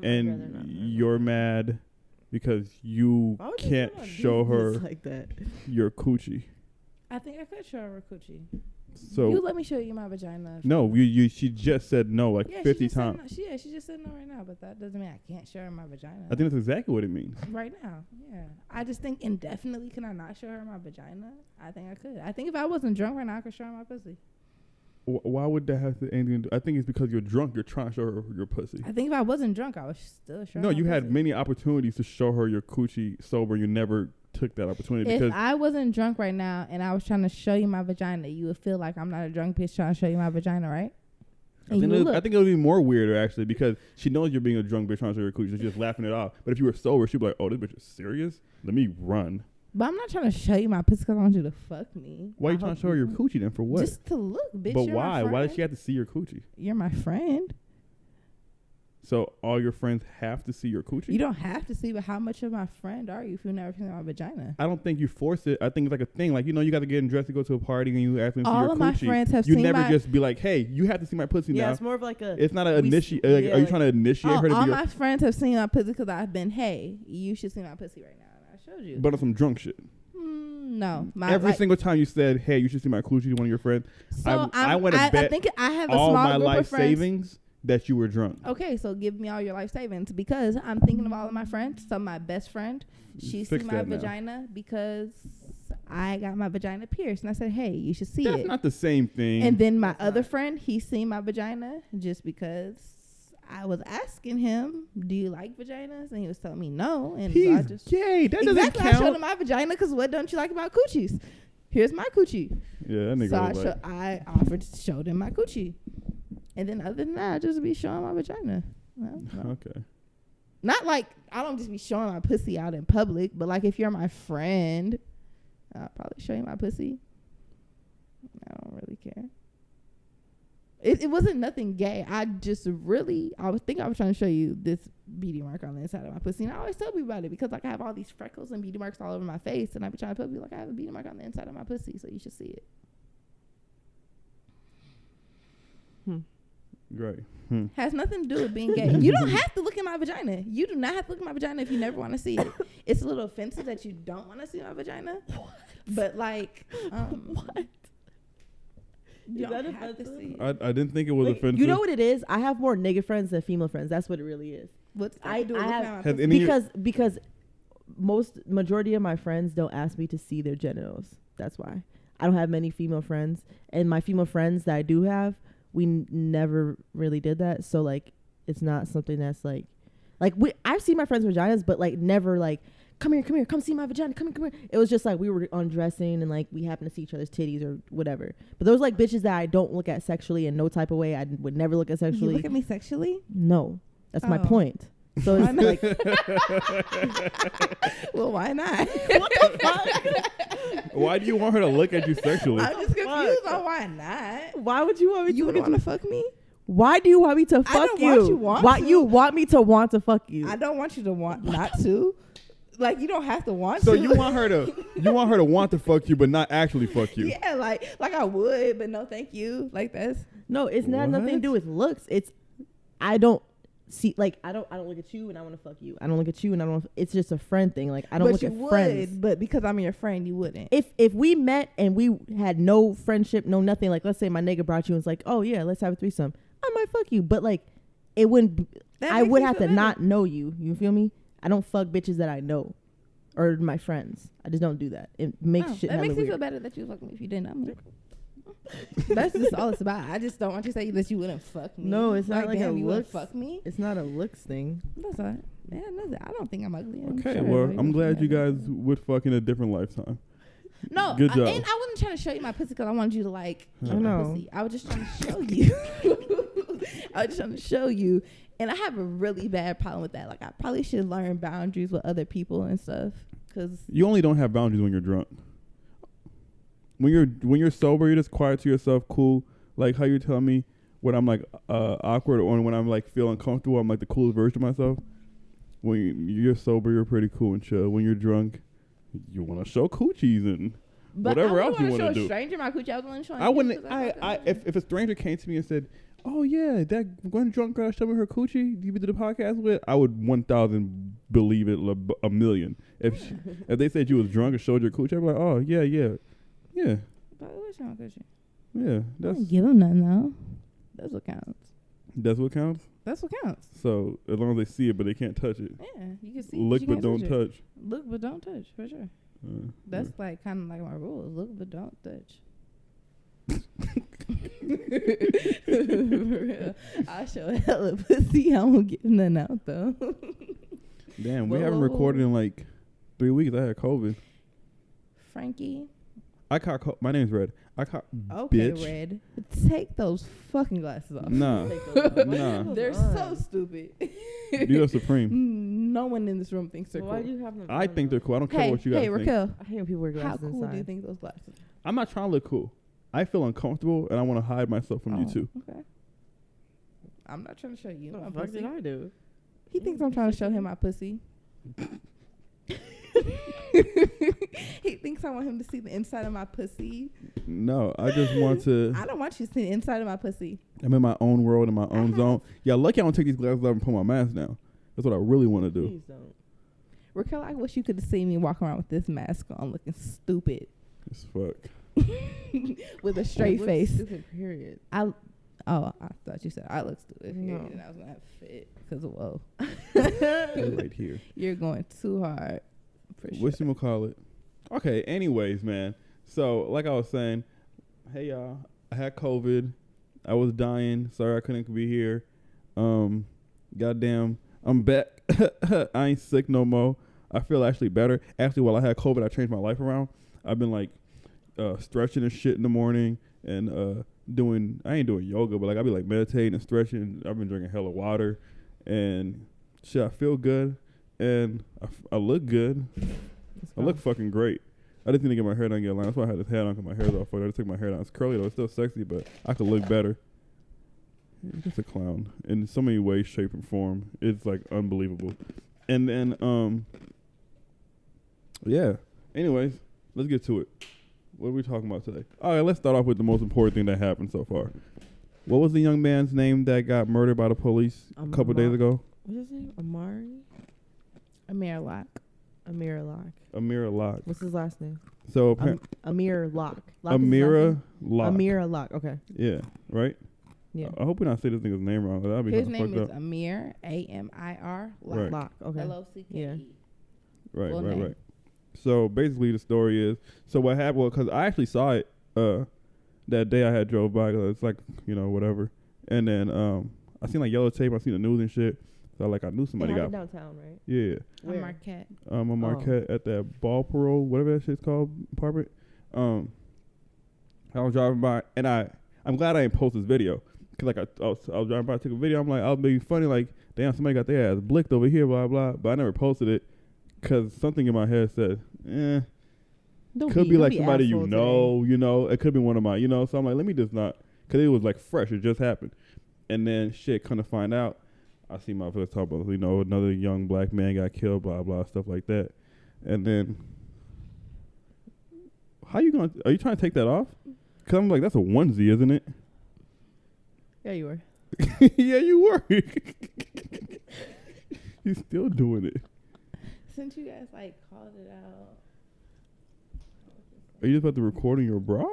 and you're mad because you can't show her like that. your coochie. I think I could show her a coochie. So you let me show you my vagina. No, she just said no like 50 times. She just said no right now, but that doesn't mean I can't show her my vagina. I think that's exactly what it means. Right now, yeah. I just think indefinitely, can I not show her my vagina? I think I could. I think if I wasn't drunk right now, I could show her my pussy. Why would that have anything to do? I think it's because you're drunk. You're trying to show her your pussy. I think if I wasn't drunk, I was still showing. No, you had pussy. many opportunities to show her your coochie sober. You never took that opportunity. If because I wasn't drunk right now and I was trying to show you my vagina, you would feel like I'm not a drunk bitch trying to show you my vagina, right? I think it would be more weirder actually because she knows you're being a drunk bitch trying to show her coochie, so she's just laughing it off. But if you were sober, she'd be like, "Oh, this bitch is serious. Let me run." But I'm not trying to show you my pussy because I want you to fuck me. Why are you trying to show her your coochie then? For what? Just to look, bitch. But you're why? My friend. Why does she have to see your coochie? You're my friend. So all your friends have to see your coochie? You don't have to see, but how much of my friend are you if you've never seen my vagina? I don't think you force it. I think it's like a thing. Like, you got to get dressed to go to a party and you ask them to see your coochie. All of my friends have you seen never just be like, hey, you have to see my pussy now. Yeah, it's more of like a... It's not an initiate. Are you trying to initiate her to all be my friends have seen my pussy because I've been, hey, you should see my pussy right now. And I showed you. But on some drunk shit. No. Every single time you said, hey, you should see my coochie to one of your friends, So I went to bet I think I have a all small my group life of friends. savings that you were drunk. Okay, so give me all your life savings because I'm thinking of all of my friends. So my best friend, she see my vagina because I got my vagina pierced. And I said, hey, you should see it. That's not the same thing. And then my other friend, he seen my vagina just because I was asking him, do you like vaginas? And he was telling me no. And he's so I just gay. That doesn't exactly, count. I showed him my vagina because what don't you like about coochies? Here's my coochie. Yeah, that nigga So I offered to show them my coochie. And then other than that, I just be showing my vagina. No. Okay. Not like I don't just be showing my pussy out in public, but like if you're my friend, I'll probably show you my pussy. I don't really care. It wasn't nothing gay. I was trying to show you this beauty mark on the inside of my pussy. And I always tell people about it because like I have all these freckles and beauty marks all over my face. And I be trying to tell people like I have a beauty mark on the inside of my pussy. So you should see it. Right. Has nothing to do with being gay. You don't have to look at my vagina. You do not have to look at my vagina if you never want to see it. It's a little offensive that you don't want to see my vagina. What? But like, what? You don't have to see it. I didn't think it was offensive. You know what it is? I have more nigga friends than female friends. That's what it really is. What's I do have because majority of my friends don't ask me to see their genitals. That's why I don't have many female friends, and my female friends that I do have, we never really did that. So like, it's not something that's like I've seen my friends' vaginas, but like never like, come here, come see my vagina, come here. It was just like we were undressing and like we happened to see each other's titties or whatever. But those like bitches that I don't look at sexually in no type of way. I would never look at sexually. You look at me sexually? No, that's my point. So it's like, well, why not? What the fuck? Why do you want her to look at you sexually? I'm just confused on why not. Why would you want me You to want to fuck me? Why do you want me to fuck you? Why you want me to want to fuck you? I don't want you to want not to. Like you don't have to want to. So you want her to want to fuck you, but not actually fuck you. Yeah, like I would, but no, thank you. Like that's it's not nothing to do with looks. It's I don't look at you and I want to fuck you. I don't look at you and I don't. It's just a friend thing. Like I don't look at friends. But because I'm your friend, you wouldn't. If we met and we had no friendship, no nothing. Like let's say my nigga brought you and was like, oh yeah, let's have a threesome. I might fuck you, but like it wouldn't. I would have to not know you. You feel me? I don't fuck bitches that I know or my friends. I just don't do that. It makes shit. That makes weird. me feel better that you fuck me if you didn't know me. That's just all it's about. I just don't want you to say that you wouldn't fuck me. No, it's not like a you looks. fuck me. It's not a looks thing. That's all right. Yeah, I don't think I'm ugly. Okay, well, I'm glad you guys would fuck in a different lifetime. No, good job. And I wasn't trying to show you my pussy because I wanted you to like I know. pussy. I was just trying to show you. I was just trying to show you. And I have a really bad problem with that. Like I probably should learn boundaries with other people and stuff. Cause you only don't have boundaries when you're drunk. When you're sober, you're just quiet to yourself, cool. Like how you tell me when I'm like awkward or when I'm like feel uncomfortable, I'm like the coolest version of myself. When you're sober, you're pretty cool and chill. When you're drunk, you want to show coochies and whatever else you want to do. A stranger my coochie, I was willing to show. I wouldn't. If a stranger came to me and said, oh yeah, that one drunk girl showed me her coochie you did the podcast with, I would 1,000 believe it a million. If they said you was drunk and showed your coochie, I'd be like, oh yeah. But what's wrong with you? Yeah, Don't give them nothing though. That's what counts. That's what counts. That's what counts. So as long as they see it, but they can't touch it. Yeah, you can see. Look you but can't don't touch. Look but don't touch, for sure. That's like kind of like my rules. Look but don't touch. I show hella pussy. I won't get nothing out though. Damn, we haven't recorded in like 3 weeks. I had COVID. Frankie. I caught. My name's Red. I caught. Okay, bitch. Red. Take those fucking glasses off. Nah. Nah. They're so stupid. You're supreme. No one in this room thinks they're Why cool. do you have them? I think they're cool. I don't care what you guys Hey, think. Raquel. I hate when people wear How glasses cool inside. do you think those glasses are? I'm not trying to look cool. I feel uncomfortable and I want to hide myself from you too. Okay. I'm not trying to show you my What the fuck pussy. did I do? He thinks I'm trying to show him my pussy. He thinks I want him to see the inside of my pussy. No, I just want to. I don't want you to see the inside of my pussy. I'm in my own world, in my own zone. Yeah, lucky I don't take these glasses off and put my mask down. That's what I really want to do. Please don't. Raquel, I wish you could have seen me walk around with this mask on looking stupid. As fuck. With a straight It looks face. Stupid. Period. I thought you said I look stupid. No. And I was going to have fit. Because, whoa. They're right here. You're going too hard. For sure. What's you call it? Okay, anyways, man. So, like I was saying, hey, y'all. I had COVID. I was dying. Sorry I couldn't be here. Goddamn. I'm back. I ain't sick no more. I feel actually better. Actually, while I had COVID, I changed my life around. I've been, like, stretching and shit in the morning and I ain't doing yoga, but, like, I be, like, meditating and stretching. I've been drinking hella water. And, shit, I feel good. And I look good. I look fucking great. I just need to get my hair done and get a line. That's why I had this hat on because my hair's all fucked. I just took my hair down. It's curly though. It's still sexy, but I could look better. It's just a clown in so many ways, shape, and form. It's like unbelievable. And then, yeah. Anyways, let's get to it. What are we talking about today? All right, let's start off with the most important thing that happened so far. What was the young man's name that got murdered by the police a couple days ago? What's his name? Amir Locke. Amir Locke. Amir Locke. What's his last name? So Amir Locke. Locke is his last Amira name? Locke. Amir Locke. Okay. Yeah, right? Yeah. I hope we not say this nigga's name wrong. That'd be His kinda name fucked is up. Amir, Amir Locke. Right. Locke. Okay. Locke. Yeah. Right, Full name. right. So basically the story is, so what happened was, because I actually saw it that day I had drove by, because it's like, whatever. And then I seen like yellow tape, I seen the news and shit. So like I knew somebody It got happened downtown, right? Yeah. Where? Marquette. A Marquette at that ball parole, whatever that shit's called, apartment. I was driving by, and I'm glad I didn't post this video, cause like I was driving by, I took a video. I'm like, I'll be funny, like, damn, somebody got their ass blicked over here, blah blah. But I never posted it, cause something in my head said, could be like somebody you know, it could be one of my, So I'm like, let me just not, cause it was like fresh, it just happened, and then shit, come to find out, I see my first talk about, another young black man got killed, blah blah, stuff like that, and then. Are you trying to take that off? Cause I'm like, that's a onesie, isn't it? Yeah, you were. Yeah, you were. You're still doing it. Since you guys like called it out. Are you just about to record in your bra?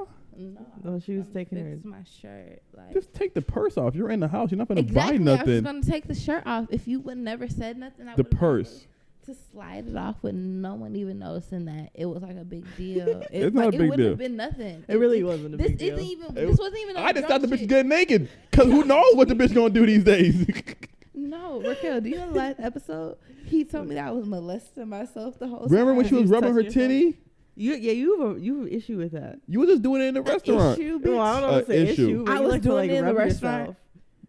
No, she was taking her. Fix my shirt. Like Just take the purse off. You're in the house. You're not gonna exactly, buy I was nothing. gonna take the shirt off. If you would never said nothing, I The would've purse. to slide it off with no one even noticing that it was like a big deal. It's not a big It wouldn't deal. have been nothing. It really wasn't a This big deal. isn't even. It This wasn't even. I just thought the bitch shit. get naked. Cause who knows what the bitch gonna do these days? No, Raquel, do you know the last episode? He told me that I was molesting myself the whole time. Remember when she was was rubbing her touching titty? You have an issue with that. You were just doing it in the restaurant. Issue, No, I don't know if it's an issue. issue. But I you was like to, doing like, it in the rub restaurant. yourself.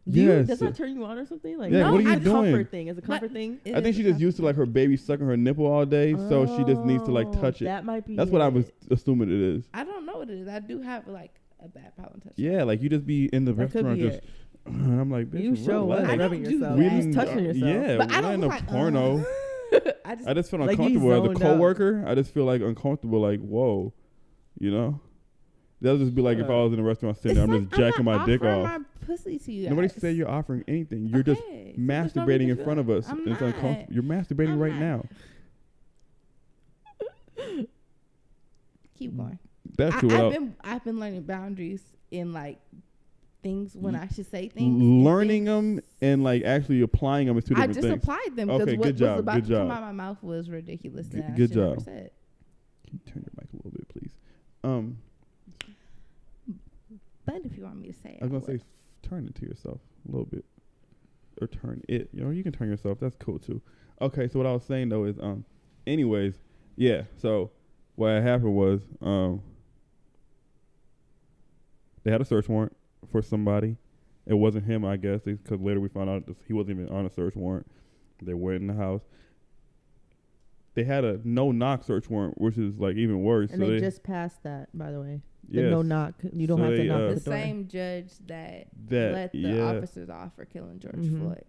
Do you, Yes. does that turn you on or something? Like, Yeah, no, what are you it's a comfort doing? thing. It's a comfort thing. It I think is she just used to like her baby sucking her nipple all day, so she just needs to like touch it. That might be. That's what I was assuming it is. I don't know what it is. I do have like a bad problem touching. Yeah, like you just be in the That could restaurant be just. And I'm like, bitch, You show relax. us I rubbing don't do yourself. that. You didn't- touching yourself. Yeah, But I we're don't in look a like, porno. I just feel like you uncomfortable as a zoned out. coworker. I just feel like uncomfortable, like, whoa, That'll just be like if I was in a restaurant sitting there, I'm just jacking my dick off. My pussy to you. Nobody guys. said you're offering anything. You're just masturbating in front of us. I'm It's not. uncomfortable. You're masturbating right now. Keep going. That's true. I've been learning boundaries in like things when I should say things. Learning them and like actually applying them is two different things. I just applied them because Okay, what good job, was about good to job. come out of my mouth was ridiculous. And Good I should never job. said. Can you turn your mic a little bit, please? But if you want me to say it, I was gonna say turn it to yourself a little bit, or turn it. You know, you can turn yourself. That's cool too. Okay, so what I was saying though is, anyways, yeah. So what happened was, they had a search warrant for somebody. It wasn't him, I guess, because later we found out he wasn't even on a search warrant. They went in the house. They had a no-knock search warrant, which is like even worse. And so they just passed that, by the way. The Yes. no knock. You don't So have to they, knock the the door. same judge that that let the yeah. officers off for killing George Mhm. Floyd.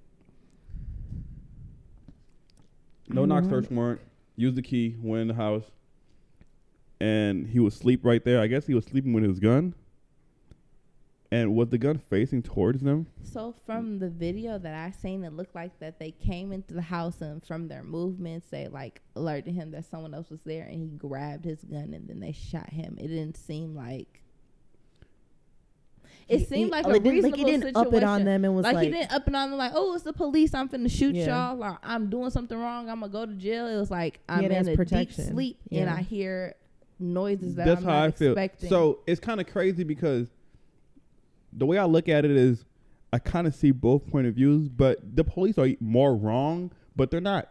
No-knock Mhm. search warrant. Used the key. Went in the house. And he was asleep right there. I guess he was sleeping with his gun. And was the gun facing towards them? So from the video that I seen, it looked like that they came into the house and from their movements, they like alerted him that someone else was there, and he grabbed his gun and then they shot him. It didn't seem like. It seemed like a reasonable he didn't situation. up it on them and was like like he didn't up it on them like, oh, it's the police, I'm finna shoot Yeah. y'all, or I'm doing something wrong, I'm gonna go to jail. It was like I'm it in as a protection. deep sleep and Yeah. I hear noises that That's I'm how not I feel. expecting. So it's kind of crazy because the way I look at it is I kind of see both point of views, but the police are more wrong, but they're not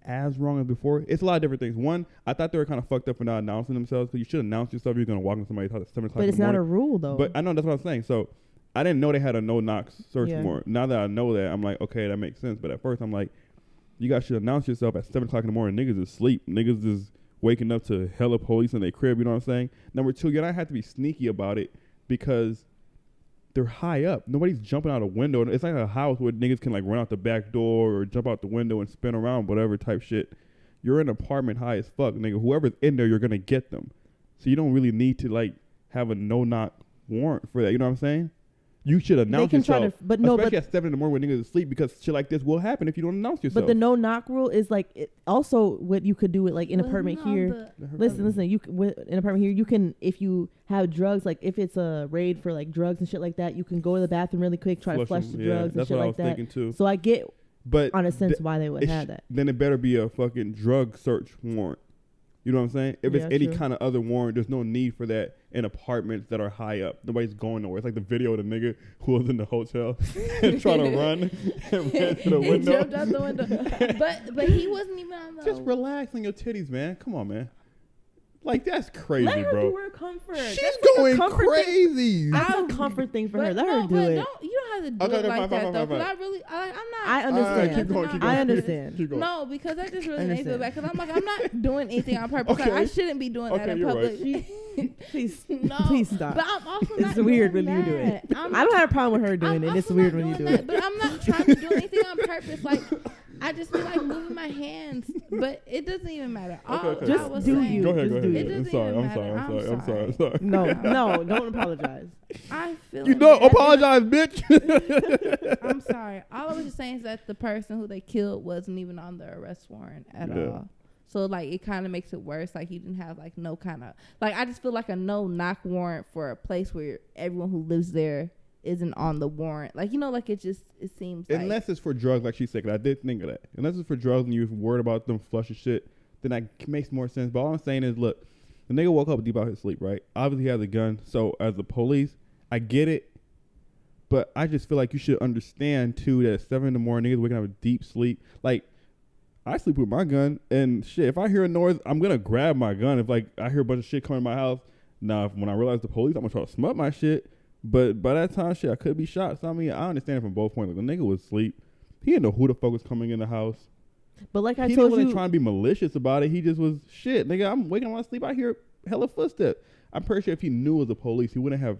as wrong as before. It's a lot of different things. One, I thought they were kind of fucked up for not announcing themselves, because you should announce yourself. You're going to walk into somebody's house at 7 o'clock But in it's the not morning. a rule though. But I know, that's what I'm saying. So I didn't know they had a no-knock search Yeah. warrant. Now that I know that, I'm like, okay, that makes sense. But at first I'm like, you guys should announce yourself at 7 o'clock in the morning. Niggas is asleep. Niggas is waking up to hella police in their crib, you know what I'm saying? Number two, you don't have to be sneaky about it because they're high up. Nobody's jumping out a window. It's like a house where niggas can like run out the back door or jump out the window and spin around, whatever type shit. You're in an apartment high as fuck, nigga. Whoever's in there, you're going to get them. So you don't really need to like have a no-knock warrant for that. You know what I'm saying? You should announce yourself. Especially at 7 in the morning when niggas are asleep, because shit like this will happen if you don't announce yourself. But the no knock rule is like also what you could do with like an apartment here. Listen. You with an apartment here, you can, if you have drugs, like if it's a raid for like drugs and shit like that, you can go to the bathroom really quick, try to flush the drugs and shit like that. That's what I was thinking too. So I get, but on a sense, why they would have that. Then it better be a fucking drug search warrant. You know what I'm saying? If it's any kind of other warrant, there's no need for that in apartments that are high up. Nobody's going nowhere. It's like the video of the nigga who was in the hotel and trying to run and ran to the window. He jumped out the window. But he wasn't even on the... Just relax on your titties, man. Come on, man. Like, that's crazy, Let her bro. do her comfort. She's That's going like crazy. That's a comfort thing for her. Let her do it. You don't have to do it like that, though. Because I'm not... I understand. Keep going. I understand. Keep going. No, because that just really makes me feel bad. Because I'm like, I'm not doing anything on purpose. Okay. Like, I shouldn't be doing that in you're public. right. Please stop. But I'm also not It's weird doing when you do that. it. I don't have a problem with her doing it. It's weird when you do it. But I'm not trying to do anything on purpose. Like, I just feel like moving my hands, but it doesn't even matter. Okay. Just do you. Go ahead. Just do It you. doesn't I'm sorry. No, don't apologize. I feel You like don't that- apologize, bitch. I'm sorry. All I was just saying is that the person who they killed wasn't even on the arrest warrant at all. So like it kind of makes it worse. Like he didn't have like no kind of like, I just feel like a no knock warrant for a place where everyone who lives there isn't on the warrant. Like, you know, like it seems like, Unless it's for drugs, like she said, 'cause I did think of that. Unless it's for drugs and you're worried about them flushing shit, then that makes more sense. But all I'm saying is, look, the nigga woke up deep out his sleep, right? Obviously he has a gun. So as the police, I get it. But I just feel like you should understand too that at 7 in the morning, niggas waking up with deep sleep. Like, I sleep with my gun and shit. If I hear a noise, I'm gonna grab my gun. If like I hear a bunch of shit coming in my house, now when I realize the police, I'm gonna try to smut my shit. But by that time, shit, I could be shot. So I mean, I understand it from both points. Like, the nigga was asleep. He didn't know who the fuck was coming in the house. But like I he told wasn't you, trying to be malicious about it. He just was shit, nigga. I'm waking up in my sleep. I hear hella footsteps. I'm pretty sure if he knew it was the police, he wouldn't have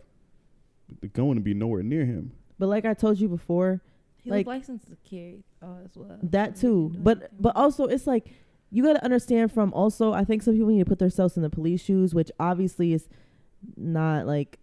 the gun to be nowhere near him. but like I told you before, he like, was licensed to carry as well. that too. But also it's like you got to understand from also, I think some people need to put themselves in the police shoes, which obviously is not like,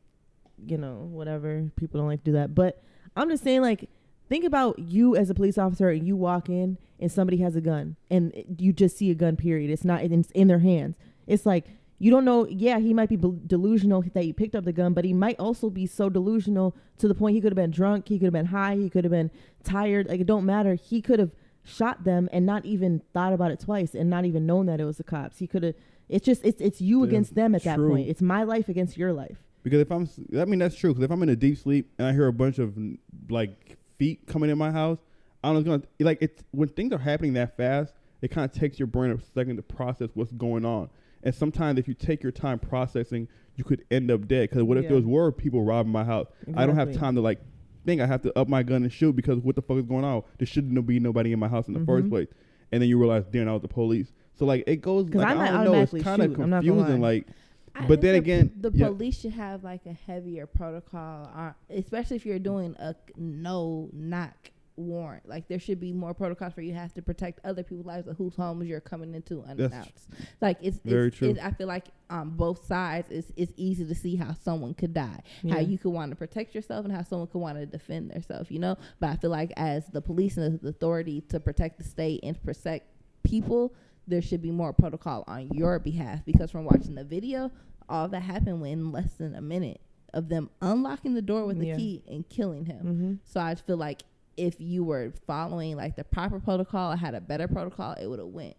you know, whatever. People don't like to do that. But I'm just saying, like, think about you as a police officer and you walk in and somebody has a gun and you just see a gun, period. It's not in their hands. It's like, you don't know. Yeah, he might be delusional that he picked up the gun, but he might also be so delusional to the point he could have been drunk. He could have been high. He could have been tired. Like, it don't matter. He could have shot them and not even thought about it twice and not even known that it was the cops. He could have. It's just, it's you against them at that point. It's my life against your life. Because that's true. Because if I'm in a deep sleep and I hear a bunch of like feet coming in my house, I don't know. It's when things are happening that fast, it kind of takes your brain a second to process what's going on. And sometimes if you take your time processing, you could end up dead. Because what if there were people robbing my house? Exactly. I don't have time to like think. I have to up my gun and shoot because what the fuck is going on? There shouldn't be nobody in my house in the first place. And then you realize, damn, I was the police. So like it goes. Like, I don't know. It's kind of confusing. Like, but then again, the police should have like a heavier protocol, especially if you're doing a no knock warrant. Like there should be more protocols where you have to protect other people's lives of whose homes you're coming into unannounced. Like it's very true. I feel like on both sides it's easy to see how someone could die, how you could want to protect yourself and how someone could want to defend themselves, you know. But I feel like as the police and the authority to protect the state and to protect people, there should be more protocol on your behalf, because from watching the video, all that happened in less than a minute of them unlocking the door with the key and killing him. So I feel like if you were following like the proper protocol or had a better protocol, it would have went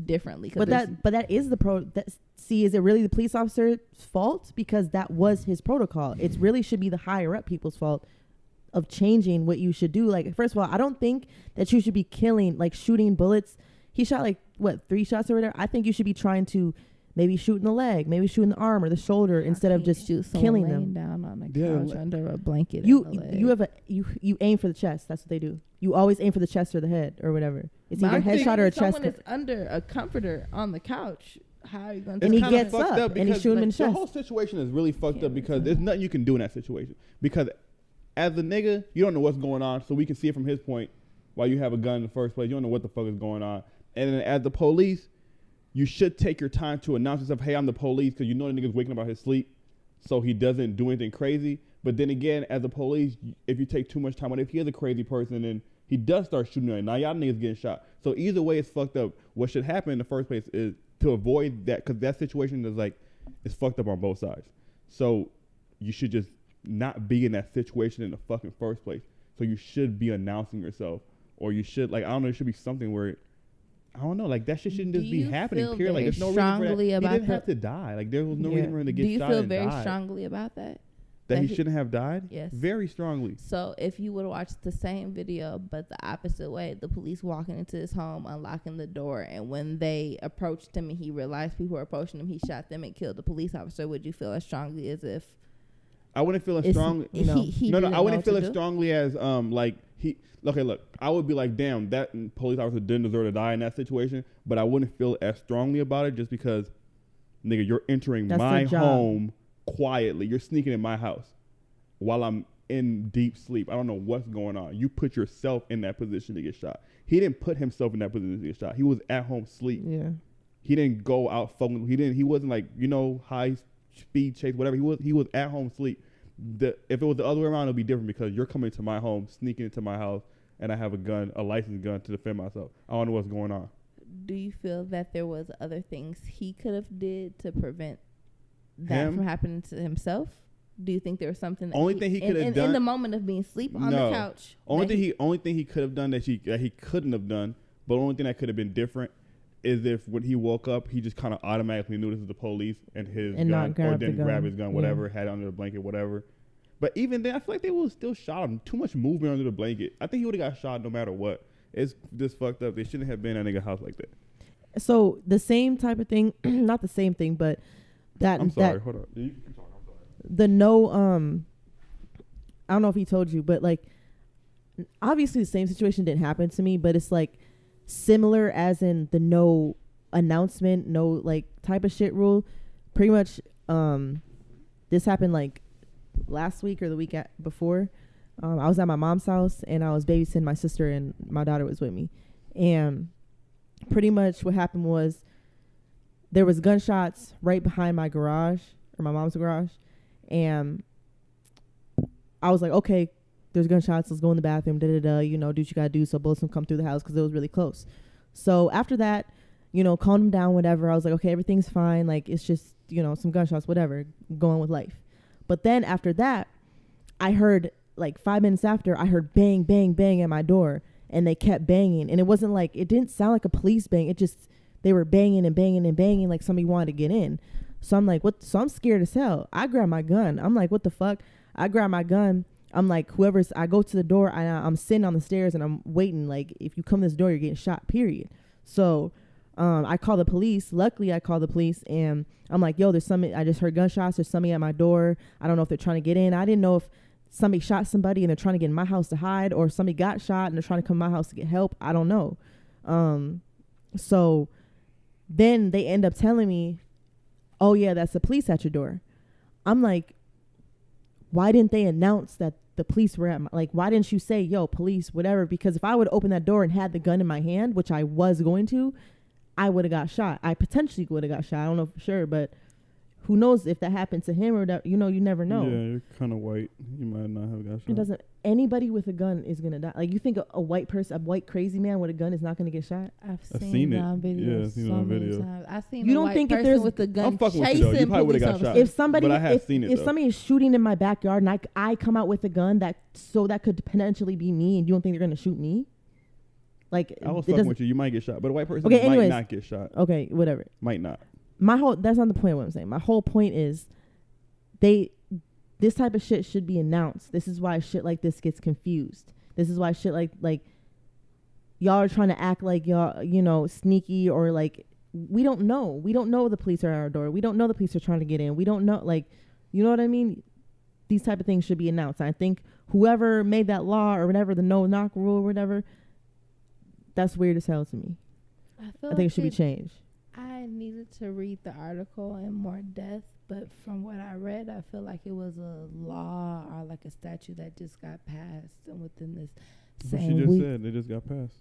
differently. But that is is it really the police officer's fault? Because that was his protocol. It really should be the higher up people's fault of changing what you should do. Like, first of all, I don't think that you should be shooting bullets. He shot 3 shots or whatever. I think you should be trying to maybe shoot in the leg, maybe shoot in the arm or the shoulder instead of just killing them. Down on the couch under a blanket. You aim for the chest. That's what they do. You always aim for the chest or the head or whatever. It's either a headshot or a chest. Someone is under a comforter on the couch. How are you going to? And he gets up and he shoots him in the chest. The whole situation is really fucked up because there's nothing you can do in that situation. Because as a nigga, you don't know what's going on, so we can see it from his point. While you have a gun in the first place, you don't know what the fuck is going on. And then as the police, you should take your time to announce yourself, hey, I'm the police, because you know the nigga's waking up out his sleep, so he doesn't do anything crazy. But then again, as a police, if you take too much time, if he is a crazy person, then he does start shooting at you. Now y'all niggas getting shot. So either way, it's fucked up. What should happen in the first place is to avoid that, because that situation is it's fucked up on both sides. So you should just not be in that situation in the fucking first place. So you should be announcing yourself, or you should I don't know, it should be something where I don't know, that shit shouldn't just be happening, period. Like, there's no reason for that. He didn't have to die. Like, there was no reason for him to get shot and die. Do you feel very strongly about that? That he shouldn't have died? Yes. Very strongly. So, if you would have watched the same video, but the opposite way, the police walking into his home, unlocking the door, and when they approached him and he realized people were approaching him, he shot them and killed the police officer, would you feel as strongly as if... I wouldn't feel as strongly... No, I wouldn't feel as strongly as, Okay, look, I would be like, damn, that police officer didn't deserve to die in that situation, but I wouldn't feel as strongly about it just because, nigga, you're entering my home quietly. You're sneaking in my house while I'm in deep sleep. I don't know what's going on. You put yourself in that position to get shot. He didn't put himself in that position to get shot. He was at home sleep. Yeah. He didn't go out fucking. He wasn't high speed chase, whatever. He was at home sleep. If it was the other way around, it'd be different because you're coming to my home, sneaking into my house, and I have a gun, a licensed gun to defend myself. I don't know what's going on. Do you feel that there was other things he could have did to prevent that from happening to himself? Do you think there was something that only thing he could have done in the moment of being asleep on the couch? Only thing he could have done that he couldn't have done, but the only thing that could have been different is if when he woke up, he just kind of automatically knew this was the police and his gun, or didn't grab his gun, whatever, had it under the blanket, whatever. But even then, I feel like they would still shot him. Too much movement under the blanket. I think he would have got shot no matter what. It's just fucked up. They shouldn't have been in a nigga house like that. So the same type of thing, not the same thing, but that. I'm sorry. Hold on. You can talk. I'm sorry. The no. I don't know if he told you, but obviously the same situation didn't happen to me, but it's similar as in the no announcement, no type of shit rule. Pretty much, this happened last week or the week before. I was at my mom's house and I was babysitting my sister and my daughter was with me. And pretty much what happened was there was gunshots right behind my garage or my mom's garage, and I was like, okay, there's gunshots. Let's go in the bathroom. Do what you gotta do so bullets don't come through the house because it was really close. So after that, calmed him down, whatever. I was like, okay, everything's fine. Like, it's just, some gunshots, whatever, going with life. But then after that, I heard, like 5 minutes after, I heard bang, bang, bang at my door. And they kept banging. And it wasn't like, it didn't sound like a police bang. It just, they were banging and banging and banging like somebody wanted to get in. So I'm like, what? So I'm scared as hell. I grab my gun. I'm like, what the fuck? I grab my gun. I'm like, I go to the door. I'm sitting on the stairs and I'm waiting. Like, if you come to this door, you're getting shot, period. So I call the police. Luckily, I call the police and I'm like, yo, I just heard gunshots. There's somebody at my door. I don't know if they're trying to get in. I didn't know if somebody shot somebody and they're trying to get in my house to hide, or somebody got shot and they're trying to come to my house to get help. I don't know. So then they end up telling me, oh yeah, that's the police at your door. I'm like, why didn't they announce that the police were at why didn't you say, yo, police, whatever? Because if I would open that door and had the gun in my hand, which I was going to, I would have got shot. I potentially would have got shot. I don't know for sure, but who knows if that happened to him or that, you never know. Yeah, you're kind of white. You might not have got shot. Anybody with a gun is going to die. Like, you think a white person, a white crazy man with a gun is not going to get shot? I've seen it on video. Yeah, I've seen it on video. I've seen you a don't white think if person there's with a gun I'm fucking with you, though. You probably would have got shot. If somebody, but I have seen it, if somebody is shooting in my backyard and I come out with a gun, that could potentially be me, and you don't think they're going to shoot me? Like, I was fucking with you. You might get shot, but a white person might not get shot. Okay, whatever. Might not. That's not the point of what I'm saying. My whole point is this type of shit should be announced. This is why shit like this gets confused. This is why shit like y'all are trying to act like y'all, sneaky, or like, we don't know. We don't know the police are at our door. We don't know the police are trying to get in. We don't know, like, you know what I mean? These type of things should be announced. I think whoever made that law or whatever, the no knock rule or whatever, that's weird as hell to me. I think it should be changed. I needed to read the article in more depth, but from what I read, I feel like it was a law or like a statute that just got passed, and within this same week, she just said they just got passed.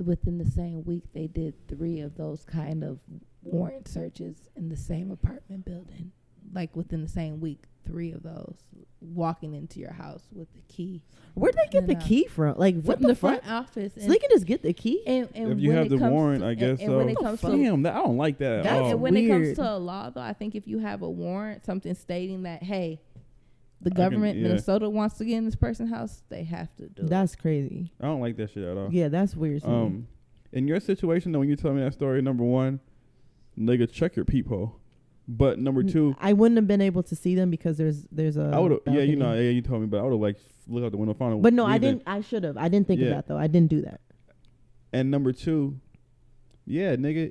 Within the same week, they did 3 of those kind of warrant searches in the same apartment building. Like, within the same week, 3 of those, walking into your house with the key. Where'd they get the key from? Like, what from the front office? So they can just get the key? And if you have the warrant, I guess so. When it comes damn, I don't like that at all. And when it comes to a law, though, I think if you have a warrant, something stating that, hey, the government, Minnesota, wants to get in this person's house, they have to do it. That's crazy. I don't like that shit at all. Yeah, that's weird. In your situation, though, when you tell me that story, number 1, nigga, check your peephole. But number 2, I wouldn't have been able to see them because there's a. I would have, you told me, but I would have look out the window, found. But no, I didn't. I should have. I didn't think of that though. I didn't do that. And number 2, yeah, nigga.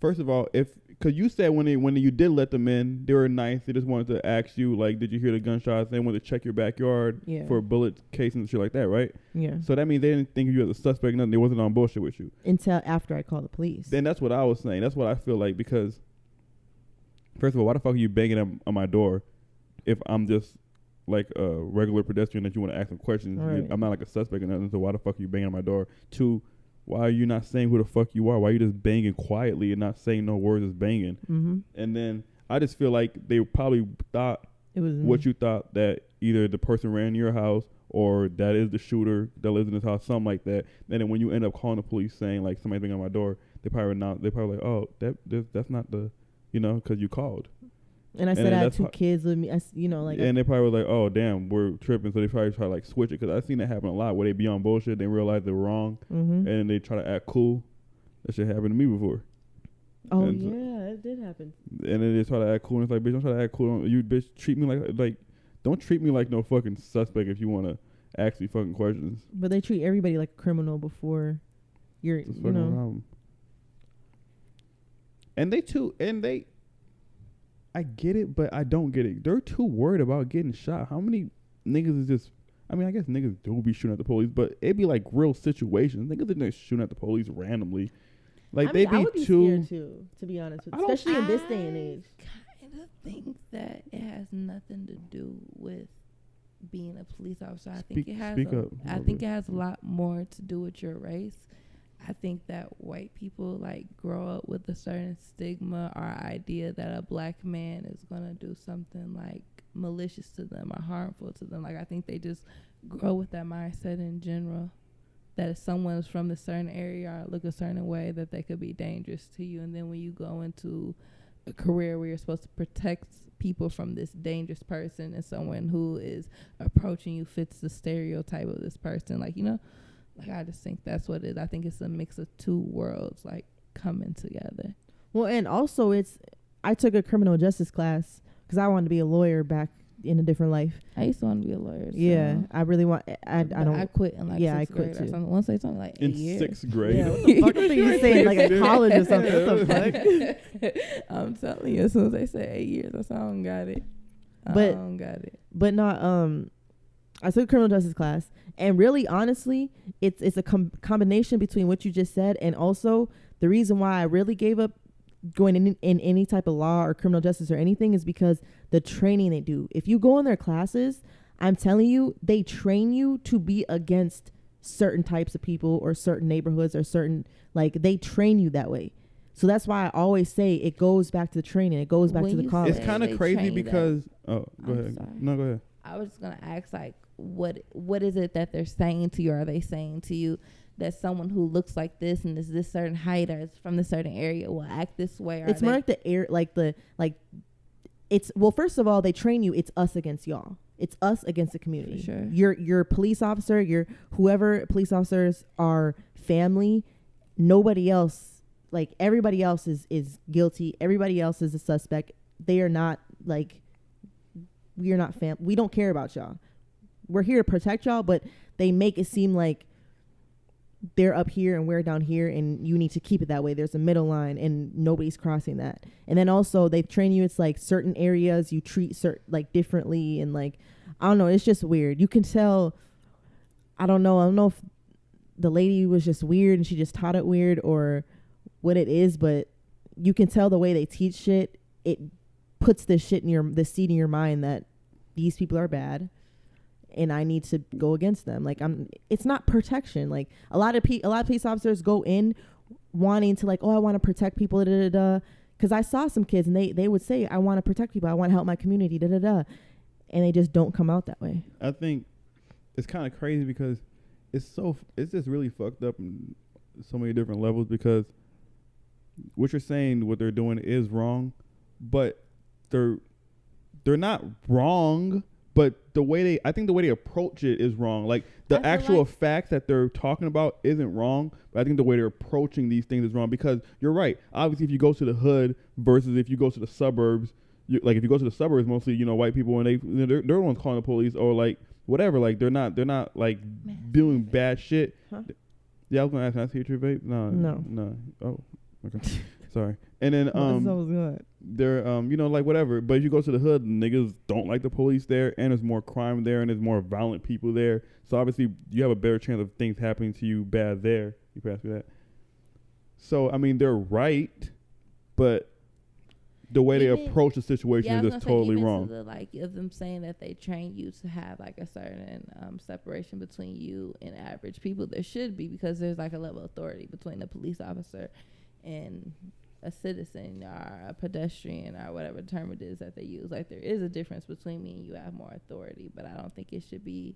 First of all, because you said when you did let them in, they were nice. They just wanted to ask you, like, did you hear the gunshots? They wanted to check your backyard for bullet casings and shit like that, right? Yeah. So that means they didn't think of you as a suspect. Nothing. They wasn't on bullshit with you until after I called the police. Then that's what I was saying. That's what I feel like, because. First of all, why the fuck are you banging on my door if I'm just like a regular pedestrian that you want to ask some questions? Right. I'm not like a suspect or nothing, so why the fuck are you banging on my door? 2, why are you not saying who the fuck you are? Why are you just banging quietly and not saying no words as banging? Mm-hmm. And then I just feel like they probably thought it was what you thought, that either the person ran to your house or that is the shooter that lives in this house, something like that. And then when you end up calling the police saying like somebody's banging on my door, they probably like, oh, that's not the... because you called. And I said I had 2 kids with me. And they probably were like, oh, damn, we're tripping. So they probably try to like switch it. Because I've seen that happen a lot where they be on bullshit. They realize they're wrong. Mm-hmm. And they try to act cool. That shit happened to me before. Oh, and yeah, it did happen. And then they try to act cool. And it's like, bitch, don't try to act cool. You bitch, treat me like, don't treat me like no fucking suspect if you want to ask me fucking questions. But they treat everybody like a criminal before you're, problem. I get it, but I don't get it. They're too worried about getting shot. How many niggas is just... I mean, I guess niggas do be shooting at the police, but it'd be like real situations. Niggas are not shooting at the police randomly. Like, I would be scared too, to be honest with you. Especially in this day and age. I kind of think that it has nothing to do with being a police officer. I think it has a lot more to do with your race. I think that white people like grow up with a certain stigma or idea that a black man is gonna do something like malicious to them or harmful to them. Like I think they just grow with that mindset in general, that if someone is from a certain area or look a certain way, that they could be dangerous to you. And then when you go into a career where you're supposed to protect people from this dangerous person, and someone who is approaching you fits the stereotype of this person, like, you know, like I just think that's what it is. I think it's a mix of two worlds like coming together. Well, and also I took a criminal justice class because I wanted to be a lawyer back in a different life. I used to want to be a lawyer. So. Yeah, I really want. I don't. I quit in like sixth grade or something. Once they told me like in 8 years. 6th grade. Yeah, what the fuck are you saying? Like at college or something? What the fuck? I'm telling you, as soon as they say 8 years, I don't got it. I don't got it. But not. I took a criminal justice class, and really, honestly, it's a combination between what you just said and also the reason why I really gave up going in any type of law or criminal justice or anything is because the training they do. If you go in their classes, I'm telling you, they train you to be against certain types of people or certain neighborhoods or certain, like, they train you that way. So that's why I always say it goes back to the training. It goes back to the college. It's kind of crazy because go ahead. Sorry. No, go ahead. I was just gonna ask, like, what is it that they're saying to you? Are they saying to you that someone who looks like this and is this certain height or is from this certain area will act this way? It's more like it's, well, first of all, they train you. It's us against y'all. It's us against the community. For sure. Your police officer, your whoever police officers are family. Nobody else, like everybody else is guilty. Everybody else is a suspect. They are not like, we are not we don't care about y'all. We're here to protect y'all, but they make it seem like they're up here and we're down here and you need to keep it that way. There's a middle line and nobody's crossing that. And then also they train you, it's like certain areas you treat like differently, and like, I don't know, it's just weird. You can tell, I don't know if the lady was just weird and she just taught it weird or what it is, but you can tell the way they teach shit, it puts this seed in your mind that these people are bad and I need to go against them. Like, it's not protection. Like a lot of police officers go in wanting to, like, oh, I want to protect people, da da da. Because I saw some kids and they would say, I want to protect people, I want to help my community, da da da, and they just don't come out that way. I think it's kind of crazy because it's just really fucked up in so many different levels, because what you're saying, what they're doing is wrong, but they're not wrong. But I think the way they approach it is wrong. Like the actual facts that they're talking about isn't wrong, but I think the way they're approaching these things is wrong, because you're right. Obviously, if you go to the hood versus if you go to the suburbs, like if you go to the suburbs, mostly, you know, white people, and they're the ones calling the police or like whatever. Like they're not like doing bad shit. Huh? Yeah, I was gonna ask, can I see your vape? No. Oh, okay. Sorry. And then good. they're you know, like whatever. But if you go to the hood, niggas don't like the police there, and there's more crime there, and there's more violent people there. So obviously you have a better chance of things happening to you bad there. You pass me that. So I mean, they're right, but the way they approach the situation is just totally wrong. To like of them saying that they train you to have like a certain separation between you and average people, there should be, because there's like a level of authority between a police officer and a citizen or a pedestrian or whatever term it is that they use. Like there is a difference between me and you have more authority, but I don't think it should be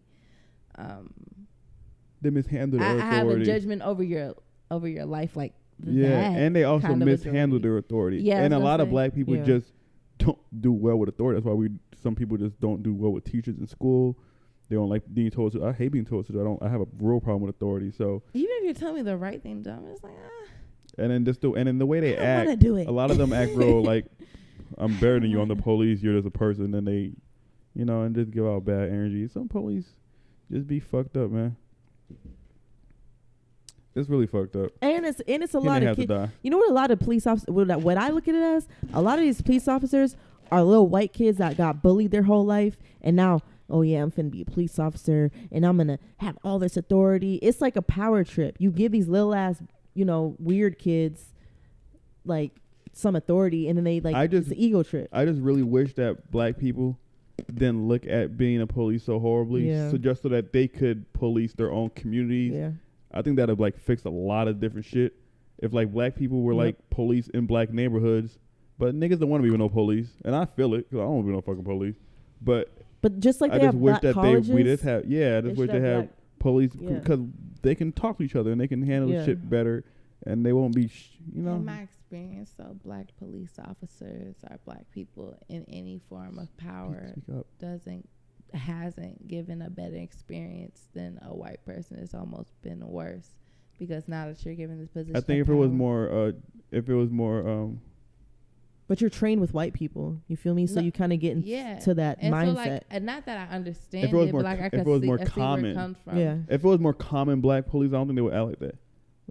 they mishandle their authority. I have a judgment over your life, like and they also mishandle their authority. Yeah, and a lot of black people just don't do well with authority. That's why some people just don't do well with teachers in school. They don't like being told to. I hate being told to. I have a real problem with authority. So even if you're telling me the right thing, I'm just like And then the way they act, do it. A lot of them act real like I'm better than you. I'm the police. You're just a person. And they, you know, and just give out bad energy. Some police just be fucked up, man. It's really fucked up. And it's a lot of kids. You know what? A lot of police officers. What I look at it as, a lot of these police officers are little white kids that got bullied their whole life, and now, oh yeah, I'm finna be a police officer, and I'm gonna have all this authority. It's like a power trip. You give these little ass, you know, weird kids like some authority, and then they like it's an ego trip. I just really wish that black people didn't look at being a police so horribly, so just so that they could police their own communities. Yeah. I think that'd like fix a lot of different shit. If like black people were like police in black neighborhoods, but niggas don't want to be with no police, and I feel it because I don't want to be no fucking police. But just like I they just have wish black that colleges, we just have I just wish they have police Yeah. because they can talk to each other and they can handle shit better, and they won't be In my experience, so black police officers or black people in any form of power hasn't given a better experience than a white person. It's almost been worse because now that you're given this position, I think if it was more, but you're trained with white people. You feel me? So you kind of get into that mindset. So like, and not that I understand if it was it, more, but like I if could it was see, more I see where common, it comes from. Yeah. If it was more common black police, I don't think they would act like that.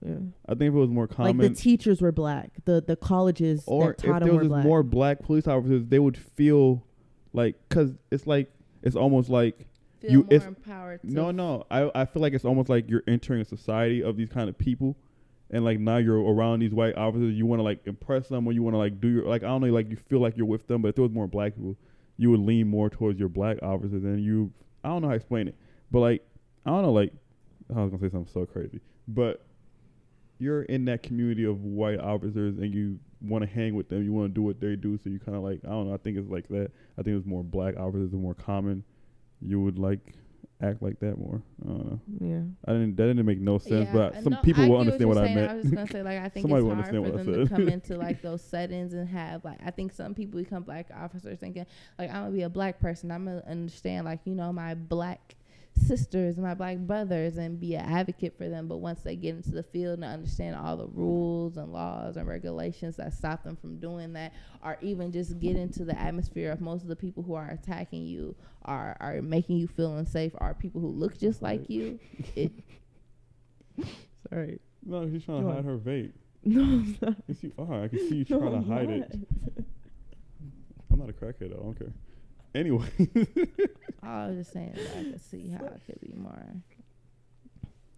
Yeah. I think if it was more common, like the teachers were black, the colleges or that taught if them there were was black. more black police officers, they would feel like, cause it's almost like Feel more empowered. No, I feel like it's almost like you're entering a society of these kind of people, and like now you're around these white officers. You want to like impress them, or you want to like do your like I don't know, like you feel like you're with them. But if there was more black people, you would lean more towards your black officers, and you I don't know how to explain it, but like I don't know, like I was gonna say something so crazy, but you're in that community of white officers and you want to hang with them, you want to do what they do, so you kind of like, I don't know, I think it's like that. I think it's more black officers are more common. You would like act like that more. I don't know. Yeah. That didn't make no sense, but some people will understand what I meant. I was just gonna say, like, I think Somebody it's will hard for understand what I them to said. come into like those settings and have like, I think some people become black officers thinking like, I'm gonna be a black person, I'm gonna understand like, you know, my black sisters and my black brothers and be an advocate for them. But once they get into the field and understand all the rules and laws and regulations that stop them from doing that, or even just get into the atmosphere of most of the people who are attacking you are making you feel unsafe, are people who look just like you. Sorry. No, she's trying to hide her vape. No, I'm not. I can see you trying to hide it. I'm not a crackhead, though. I don't care. Anyway. I was just saying that I could see how it could be more,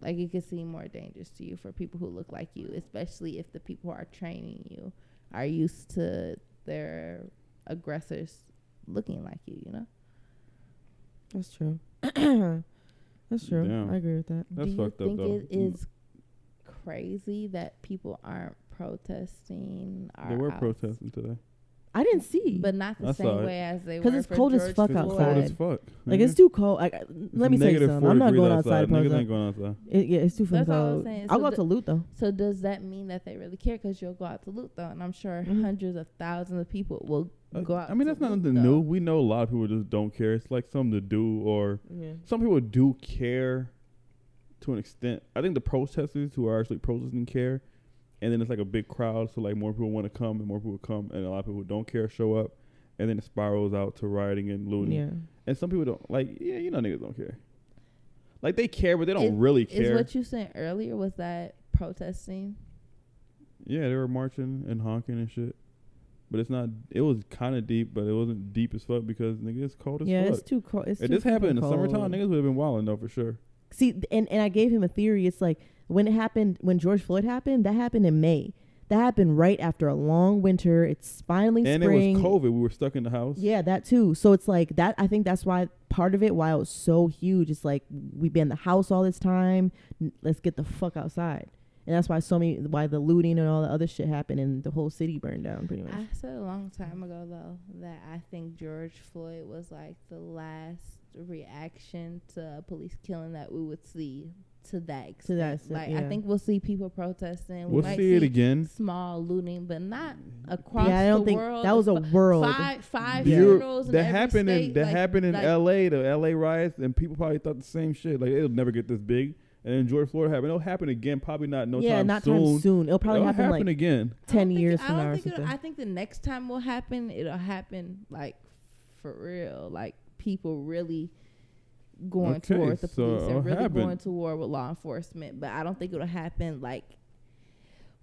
like it could seem more dangerous to you for people who look like you, especially if the people who are training you are used to their aggressors looking like you, you know? That's true. That's true. Damn. I agree with that. That's Do fucked you up, think though. it is crazy that people aren't protesting? They were protesting today. I didn't see. But not the same way as they were. Because it's cold as fuck It's outside. cold as fuck. Like, it's too cold. Let me say something. I'm not going outside. Niggas ain't going outside. Yeah, it's too fucking That's all I'm cold. saying. I'll So go out to loot, though. So does that mean that they really care? Because you'll go out to loot, though. And I'm sure hundreds of thousands of people will go out. I mean, that's not nothing new. We know a lot of people just don't care. It's like something to do, or some people do care to an extent. I think the protesters who are actually protesting care, and then it's like a big crowd, so like more people want to come and more people come, and a lot of people who don't care show up, and then it spirals out to rioting and looting. Yeah. And some people don't, like, you know, niggas don't care. Like, they care, but they don't really care. Is what you said earlier, was that protesting? Yeah, they were marching and honking and shit. But it's not, it was kind of deep, but it wasn't deep as fuck because, nigga, it's cold as fuck. Yeah, it's too cold. If this happened in the summertime, niggas would have been wilding, though, for sure. See, and I gave him a theory. It's like, when George Floyd happened, that happened in May. That happened right after a long winter. It's finally spring. And it was COVID. We were stuck in the house. Yeah, that too. So it's like that. I think that's why part of it, why it was so huge. It's like, we've been in the house all this time. Let's get the fuck outside. And that's why why the looting and all the other shit happened and the whole city burned down pretty much. I said a long time ago, though, that I think George Floyd was like the last reaction to a police killing that we would see to that extent. I think we'll see people protesting. We'll might see it again. Small looting, but not across I don't think world. that was a world. Five funerals that happened state, that happened in LA, the LA riots, and people probably thought the same shit. Like, it'll never get this big. And then George Floyd happened. It'll happen again, probably not time soon. It'll probably happen like again. 10 years from now or something. I think the next time will happen. It'll happen like for real. Like, people really going towards the police and really going to war with law enforcement. But I don't think it'll happen like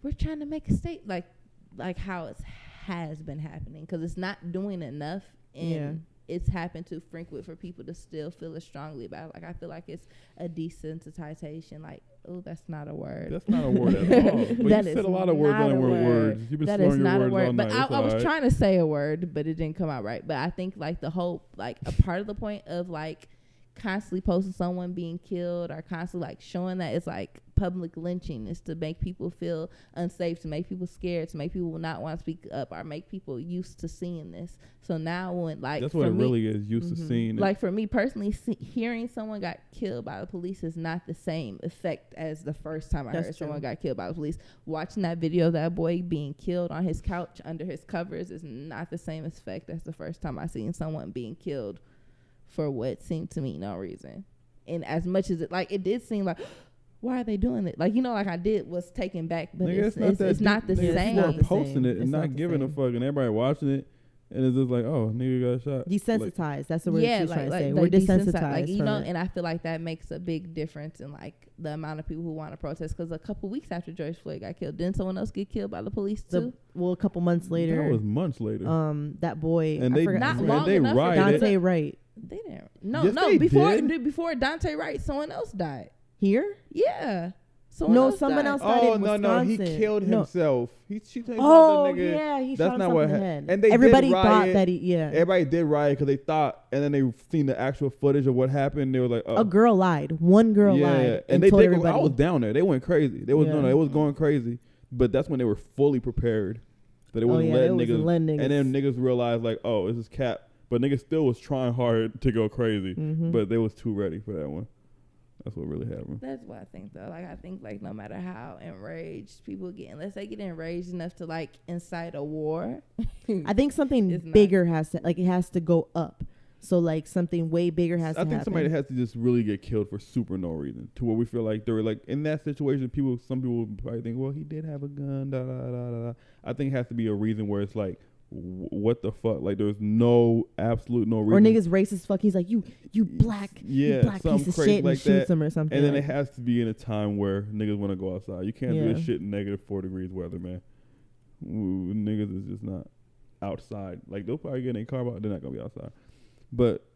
we're trying to make a state like how it has been happening, because it's not doing enough, and it's happened too frequent for people to still feel as strongly about it. Like, I feel like it's a desensitization. Like, oh, that's not a word. That's not a word at all. But that you said a lot of words on words. You've been that slurring is your not words a word. all But night. I was trying to say a word, but it didn't come out right. But I think like the whole, like, a part of the point of like constantly posting someone being killed or constantly like showing that it's like public lynching is to make people feel unsafe, to make people scared, to make people not want to speak up, or make people used to seeing this. So now when like that's what it really is, used to seeing it. Like for me personally, hearing someone got killed by the police is not the same effect as the first time I heard someone got killed by the police. Watching that video of that boy being killed on his couch under his covers is not the same effect as the first time I seen someone being killed for what seemed to me no reason. And as much as it did seem like, why are they doing it? Like, like I was taken back, but nigga, it's not the same. People are posting it and not giving a same. fuck, and everybody watching it, and it's just like, oh, nigga got shot. Desensitized. That's the word she's trying to say. We're desensitized. desensitized. And I feel like that makes a big difference in like the amount of people who want to protest. Because a couple weeks after George Floyd got killed, didn't someone else get killed by the police too? A couple months later. That was months later. That boy. And they not long enough. Dante Wright. They didn't. No. Before Dante Wright, someone else died. Here? Yeah. Someone else died in Wisconsin. No, he killed himself. She the nigga. Yeah, he that's shot not himself what in the head. And everybody thought that everybody did riot because they thought, and then they seen the actual footage of what happened. They were like, oh. A girl lied. One girl lied. And they told did. Everybody. I was down there. They went crazy. It was going crazy. But that's when they were fully prepared. That it wasn't letting niggas. And then niggas realized like, oh, this is cap. But niggas still was trying hard to go crazy. Mm-hmm. But they was too ready for that one. That's what really happened. That's what I think though. Like I think like no matter how enraged people get, unless they get enraged enough to like incite a war, I think something bigger has to go up. So like something way bigger has to happen. I think somebody has to just really get killed for super no reason, to where we feel like they're like in that situation. Some people probably think, well, he did have a gun. Da da da da. I think it has to be a reason where it's like, what the fuck? Like there's absolute no reason. Or niggas racist fuck. He's like, you black piece of shit, like and shoots him or something. And then it has to be in a time where niggas want to go outside. You can't do this shit in -4 degrees weather, man. Niggas is just not outside. Like they'll probably get in a car, but they're not gonna be outside. But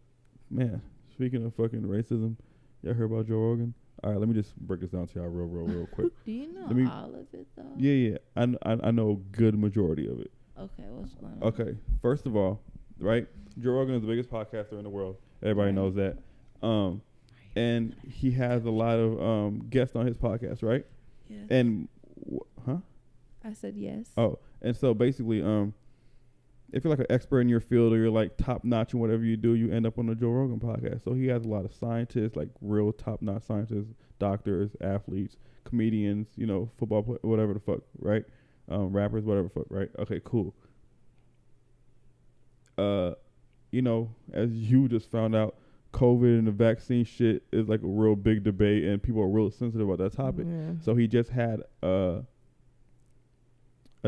man, speaking of fucking racism, y'all heard about Joe Rogan? All right, let me just break this down to y'all real quick. Do you know all of it though? Yeah. I know a good majority of it. Okay, what's going on? Okay, first of all, right, Joe Rogan is the biggest podcaster in the world. Everybody knows that. And he has a lot of guests on his podcast, right? Yes. And I said yes. Oh, and so basically, if you're like an expert in your field or you're like top notch in whatever you do, you end up on the Joe Rogan podcast. So he has a lot of scientists, like real top notch scientists, doctors, athletes, comedians, football, whatever the fuck, right? Rappers, whatever fuck, right? Okay, cool. As you just found out, COVID and the vaccine shit is like a real big debate, and people are real sensitive about that topic. Yeah. So he just had a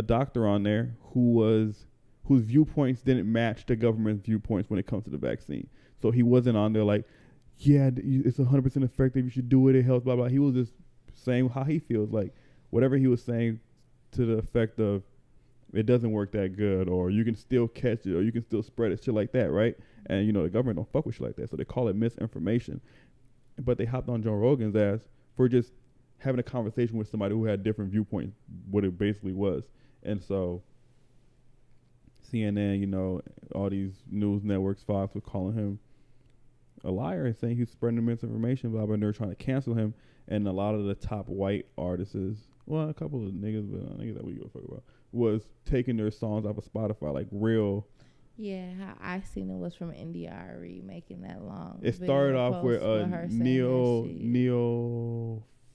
doctor on there whose viewpoints didn't match the government's viewpoints when it comes to the vaccine. So he wasn't on there like, yeah, it's 100% effective, you should do it, it helps, blah, blah. He was just saying how he feels. Like, whatever he was saying to the effect of, it doesn't work that good, or you can still catch it, or you can still spread it, shit like that, right? And, the government don't fuck with shit like that, so they call it misinformation. But they hopped on Joe Rogan's ass for just having a conversation with somebody who had different viewpoints, what it basically was. And so CNN, all these news networks, Fox, were calling him a liar and saying he's spreading misinformation, blah, blah, and they're trying to cancel him. And a lot of the top white artists, well, a couple of niggas, but niggas that we give a fuck about, was taking their songs off of Spotify, like real. Yeah, how I seen it was from NDRE making that long. It started off with Neo.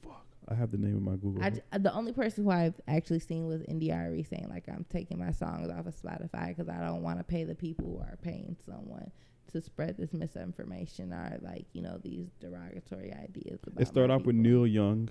Fuck, I have the name of my Google. The only person who I've actually seen was NDRE saying like, I'm taking my songs off of Spotify because I don't want to pay the people who are paying someone to spread this misinformation or like these derogatory ideas. About it started off with Neil Young.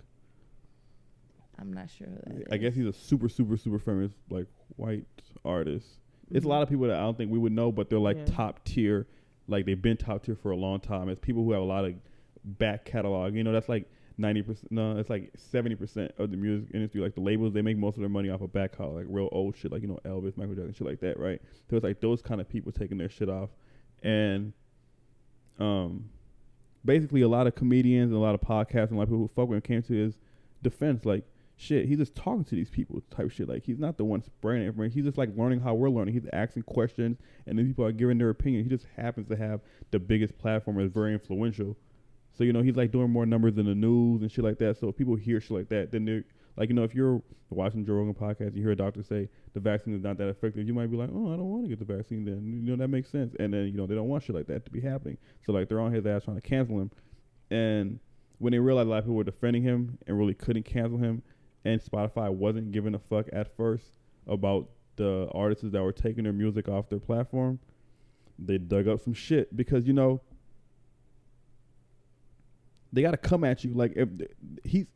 I'm not sure who that is. I guess he's a super, super, super famous like white artist. Mm-hmm. It's a lot of people that I don't think we would know, but they're like top tier. Like they've been top tier for a long time. It's people who have a lot of back catalog. That's like 90%. No, it's like 70% of the music industry. Like the labels, they make most of their money off of back catalog, like real old shit, like Elvis, Michael Jackson, shit like that, right? So it's like those kind of people taking their shit off, and basically a lot of comedians and a lot of podcasts and a lot of people who fuck with him came to his defense, like, shit, he's just talking to these people type shit. Like, he's not the one spreading information. He's just like learning how we're learning. He's asking questions, and then people are giving their opinion. He just happens to have the biggest platform and is very influential. So, you know, he's like doing more numbers than the news and shit like that. So if people hear shit like that, then they're like, you know, if you're watching Joe Rogan podcast, you hear a doctor say the vaccine is not that effective, you might be like, oh, I don't want to get the vaccine then. You know, that makes sense. And then, you know, they don't want shit like that to be happening. So, like, they're on his ass trying to cancel him. And when they realized a lot of people were defending him and really couldn't cancel him, and Spotify wasn't giving a fuck at first about the artists that were taking their music off their platform, they dug up some shit because, you know, they got to come at you. Like, if he's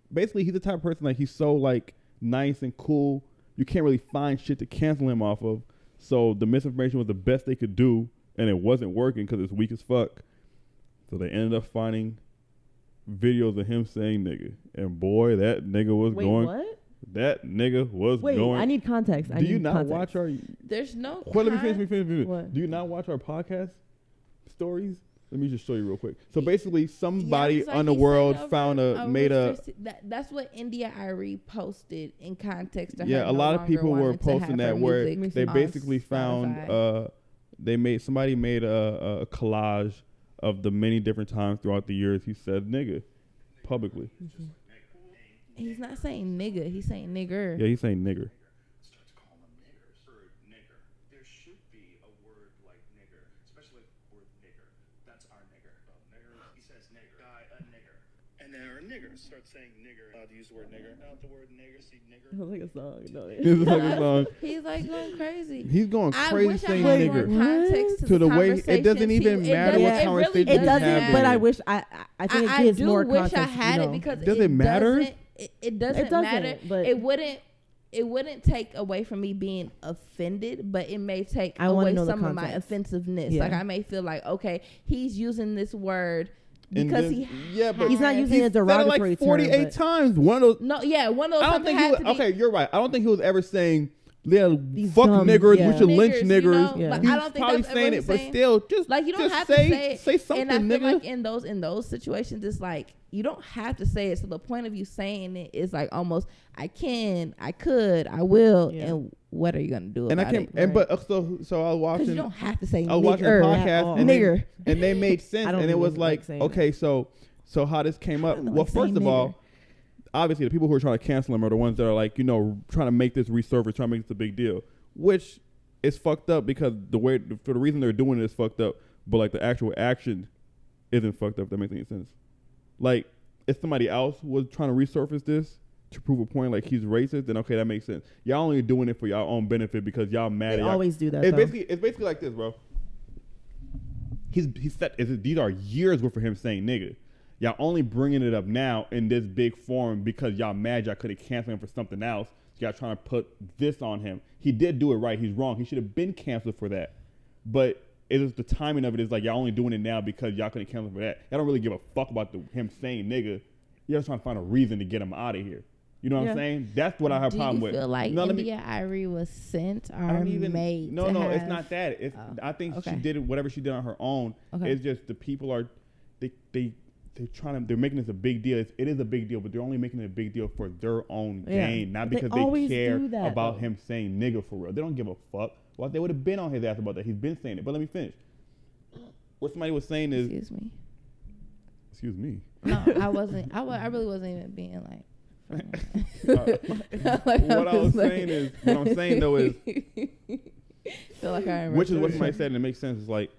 the type of person, like, he's so, like, nice and cool, you can't really find shit to cancel him off of. So the misinformation was the best they could do, and it wasn't working because it's weak as fuck. So they ended up finding videos of him saying nigga, and boy, that nigga was going. What? That nigga was Wait, going. I need context. Do you not watch our? There's no. Well, let me finish. What? Do you not watch our podcast stories? Let me just show you real quick. So basically, somebody on the world found That's what India Irie posted in context. To yeah, her a lot of people were posting that where music they basically found somebody made a collage of the many different times throughout the years he said nigga publicly. Mm-hmm. He's not saying nigga. He's saying nigger. Yeah, he's saying nigger. Start to call them niggers or nigger. There should be a word like nigger, especially the word nigger. That's our nigger. Nigger. He says nigger. Guy, a nigger. And then our niggers start saying nigger. To use the word nigger. Not the word nigger. See nigger. Sounds like a song. No, It's like a song. He's like going crazy. He's going crazy saying I nigger. context To the way it doesn't even matter what conversation it doesn't. have But been. I wish I think it gives more context. I had you it know. because Does it matter? It doesn't matter. But it wouldn't take away from me being offended, but it may take I wanna away know the some of my context. offensiveness. Yeah. Like, I may feel like, okay, he's using this word And because then- but he's not using it as a said it derogatory like term, 48 but- times. One of those. no, yeah, one of those. I don't think he was, okay, you're right. I don't think he was ever saying, yeah, These fuck dumb- niggers, yeah. we should lynch Niggers, niggers. you know? Yeah. Like, He's I don't think probably that's saying what it, he's but saying. still, just Like, you don't just have to say it. say something, and I feel nigga. like in those situations, it's like you don't have to say it. So the point of you saying it is like almost, I can, I could, I will, Yeah. and what are you gonna do And about I can't. it? And but so I was Because watching. you don't have to say I was watching a nigger. podcast and Nigger. they made sense, I don't and it really was like, saying okay, so how this came up. I don't Well, like first saying of all, nigger. obviously the people who are trying to cancel him are the ones that are like, you know, trying to make this resurface, trying to make this a big deal, which is fucked up because for the reason they're doing it is fucked up, but like the actual action isn't fucked up. If that makes any sense. Like, if somebody else was trying to resurface this to prove a point, like he's racist, then okay, that makes sense. Y'all only doing it for y'all own benefit because y'all mad They at y'all. always do that. It's though. basically like this, bro. These are years worth of him saying nigga. Y'all only bringing it up now in this big forum because y'all mad y'all couldn't cancel him for something else. Y'all trying to put this on him. He did do it right. He's wrong. He should have been canceled for that. But it is the timing of it is like y'all only doing it now because y'all couldn't cancel him for that. Y'all don't really give a fuck about him saying nigga. Y'all just trying to find a reason to get him out of here. You know what I'm saying? That's what I have a problem with. Do you feel like No, India Irie was sent or I don't even made? No, to no, it's have- not that. It's I think okay. she did it, whatever she did on her own. Okay. It's just the people are they're making this a big deal. It is a big deal, but they're only making it a big deal for their own Yeah. gain, not They because they always care do that, about though. him saying nigga for real. They don't give a fuck. Well, they would have been on his ass about that. He's been saying it. But let me finish. What somebody was saying is, Excuse me. excuse me. No, I wasn't. I really wasn't even being like. What I'm saying though is, feel like I remember. which is what somebody said, and it makes sense. It's like,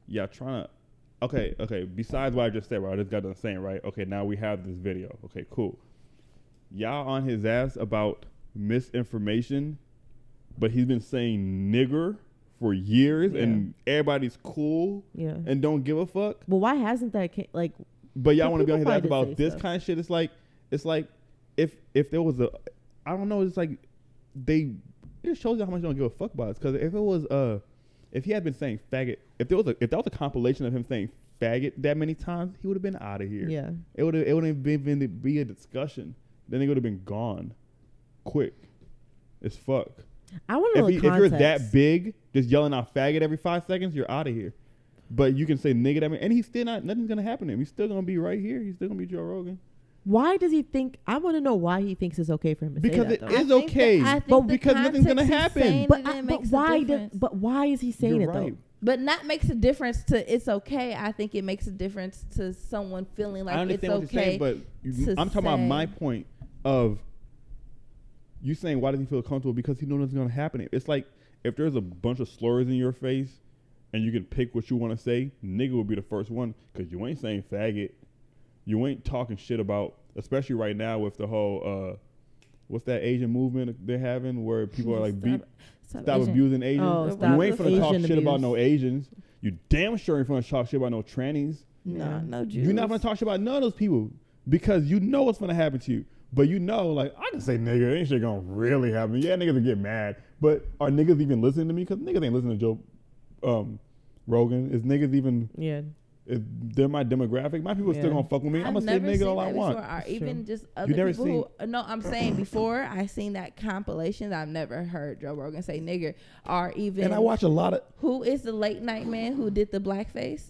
yeah, trying to. Okay. Besides what I just said, right? I just got done saying, right? Okay, now we have this video. Okay, cool. Y'all on his ass about misinformation, but he's been saying nigger for years, and everybody's cool, and don't give a fuck. Well, why hasn't that like? But y'all want to be on his People ass probably about say this stuff. kind of shit. It's like if there was I don't know. It's like it just shows you how much they don't give a fuck about us. Because if it was if he had been saying faggot, if that was a compilation of him saying faggot that many times, he would have been out of here. Yeah. It wouldn't be a discussion. Then it would have been gone, quick, as fuck. I want to know the If you're context. that big, just yelling out faggot every 5 seconds, you're out of here. But you can say nigga that, and he's still not. Nothing's gonna happen to him. He's still gonna be right here. He's still gonna be Joe Rogan. Why does he think? I want to know why he thinks it's okay for him to Because say it that. Though. is okay. But because nothing's gonna happen. But why is he saying You're it right. though? But not makes a difference to it's okay. I think it makes a difference to someone feeling like I it's understand what you're saying, okay. but I'm talking about my point of you saying why does he feel comfortable because he knows nothing's gonna happen. It's like if there's a bunch of slurs in your face and you can pick what you want to say, nigga will be the first one because you ain't saying faggot, you ain't talking shit about, especially right now with the whole what's that Asian movement they're having where people are like stop abusing Asians. Oh, You ain't finna talk Asian shit about abuse. no Asians. You damn sure ain't finna talk shit about no trannies. No Jews. You're not gonna talk shit about none of those people because you know what's gonna happen to you. But you know, like, I can say nigga, ain't shit gonna really happen. Yeah, niggas will get mad. But are niggas even listening to me? Because niggas ain't listening to Joe Rogan. Is niggas even, they're my demographic. My people still gonna fuck with me. I'm gonna say nigga all I want. Or even just other You never people who, no, I'm saying before I seen that compilation, I've never heard Joe Rogan say nigger. Or even, And I watch a lot of, who is the late night man who did the blackface?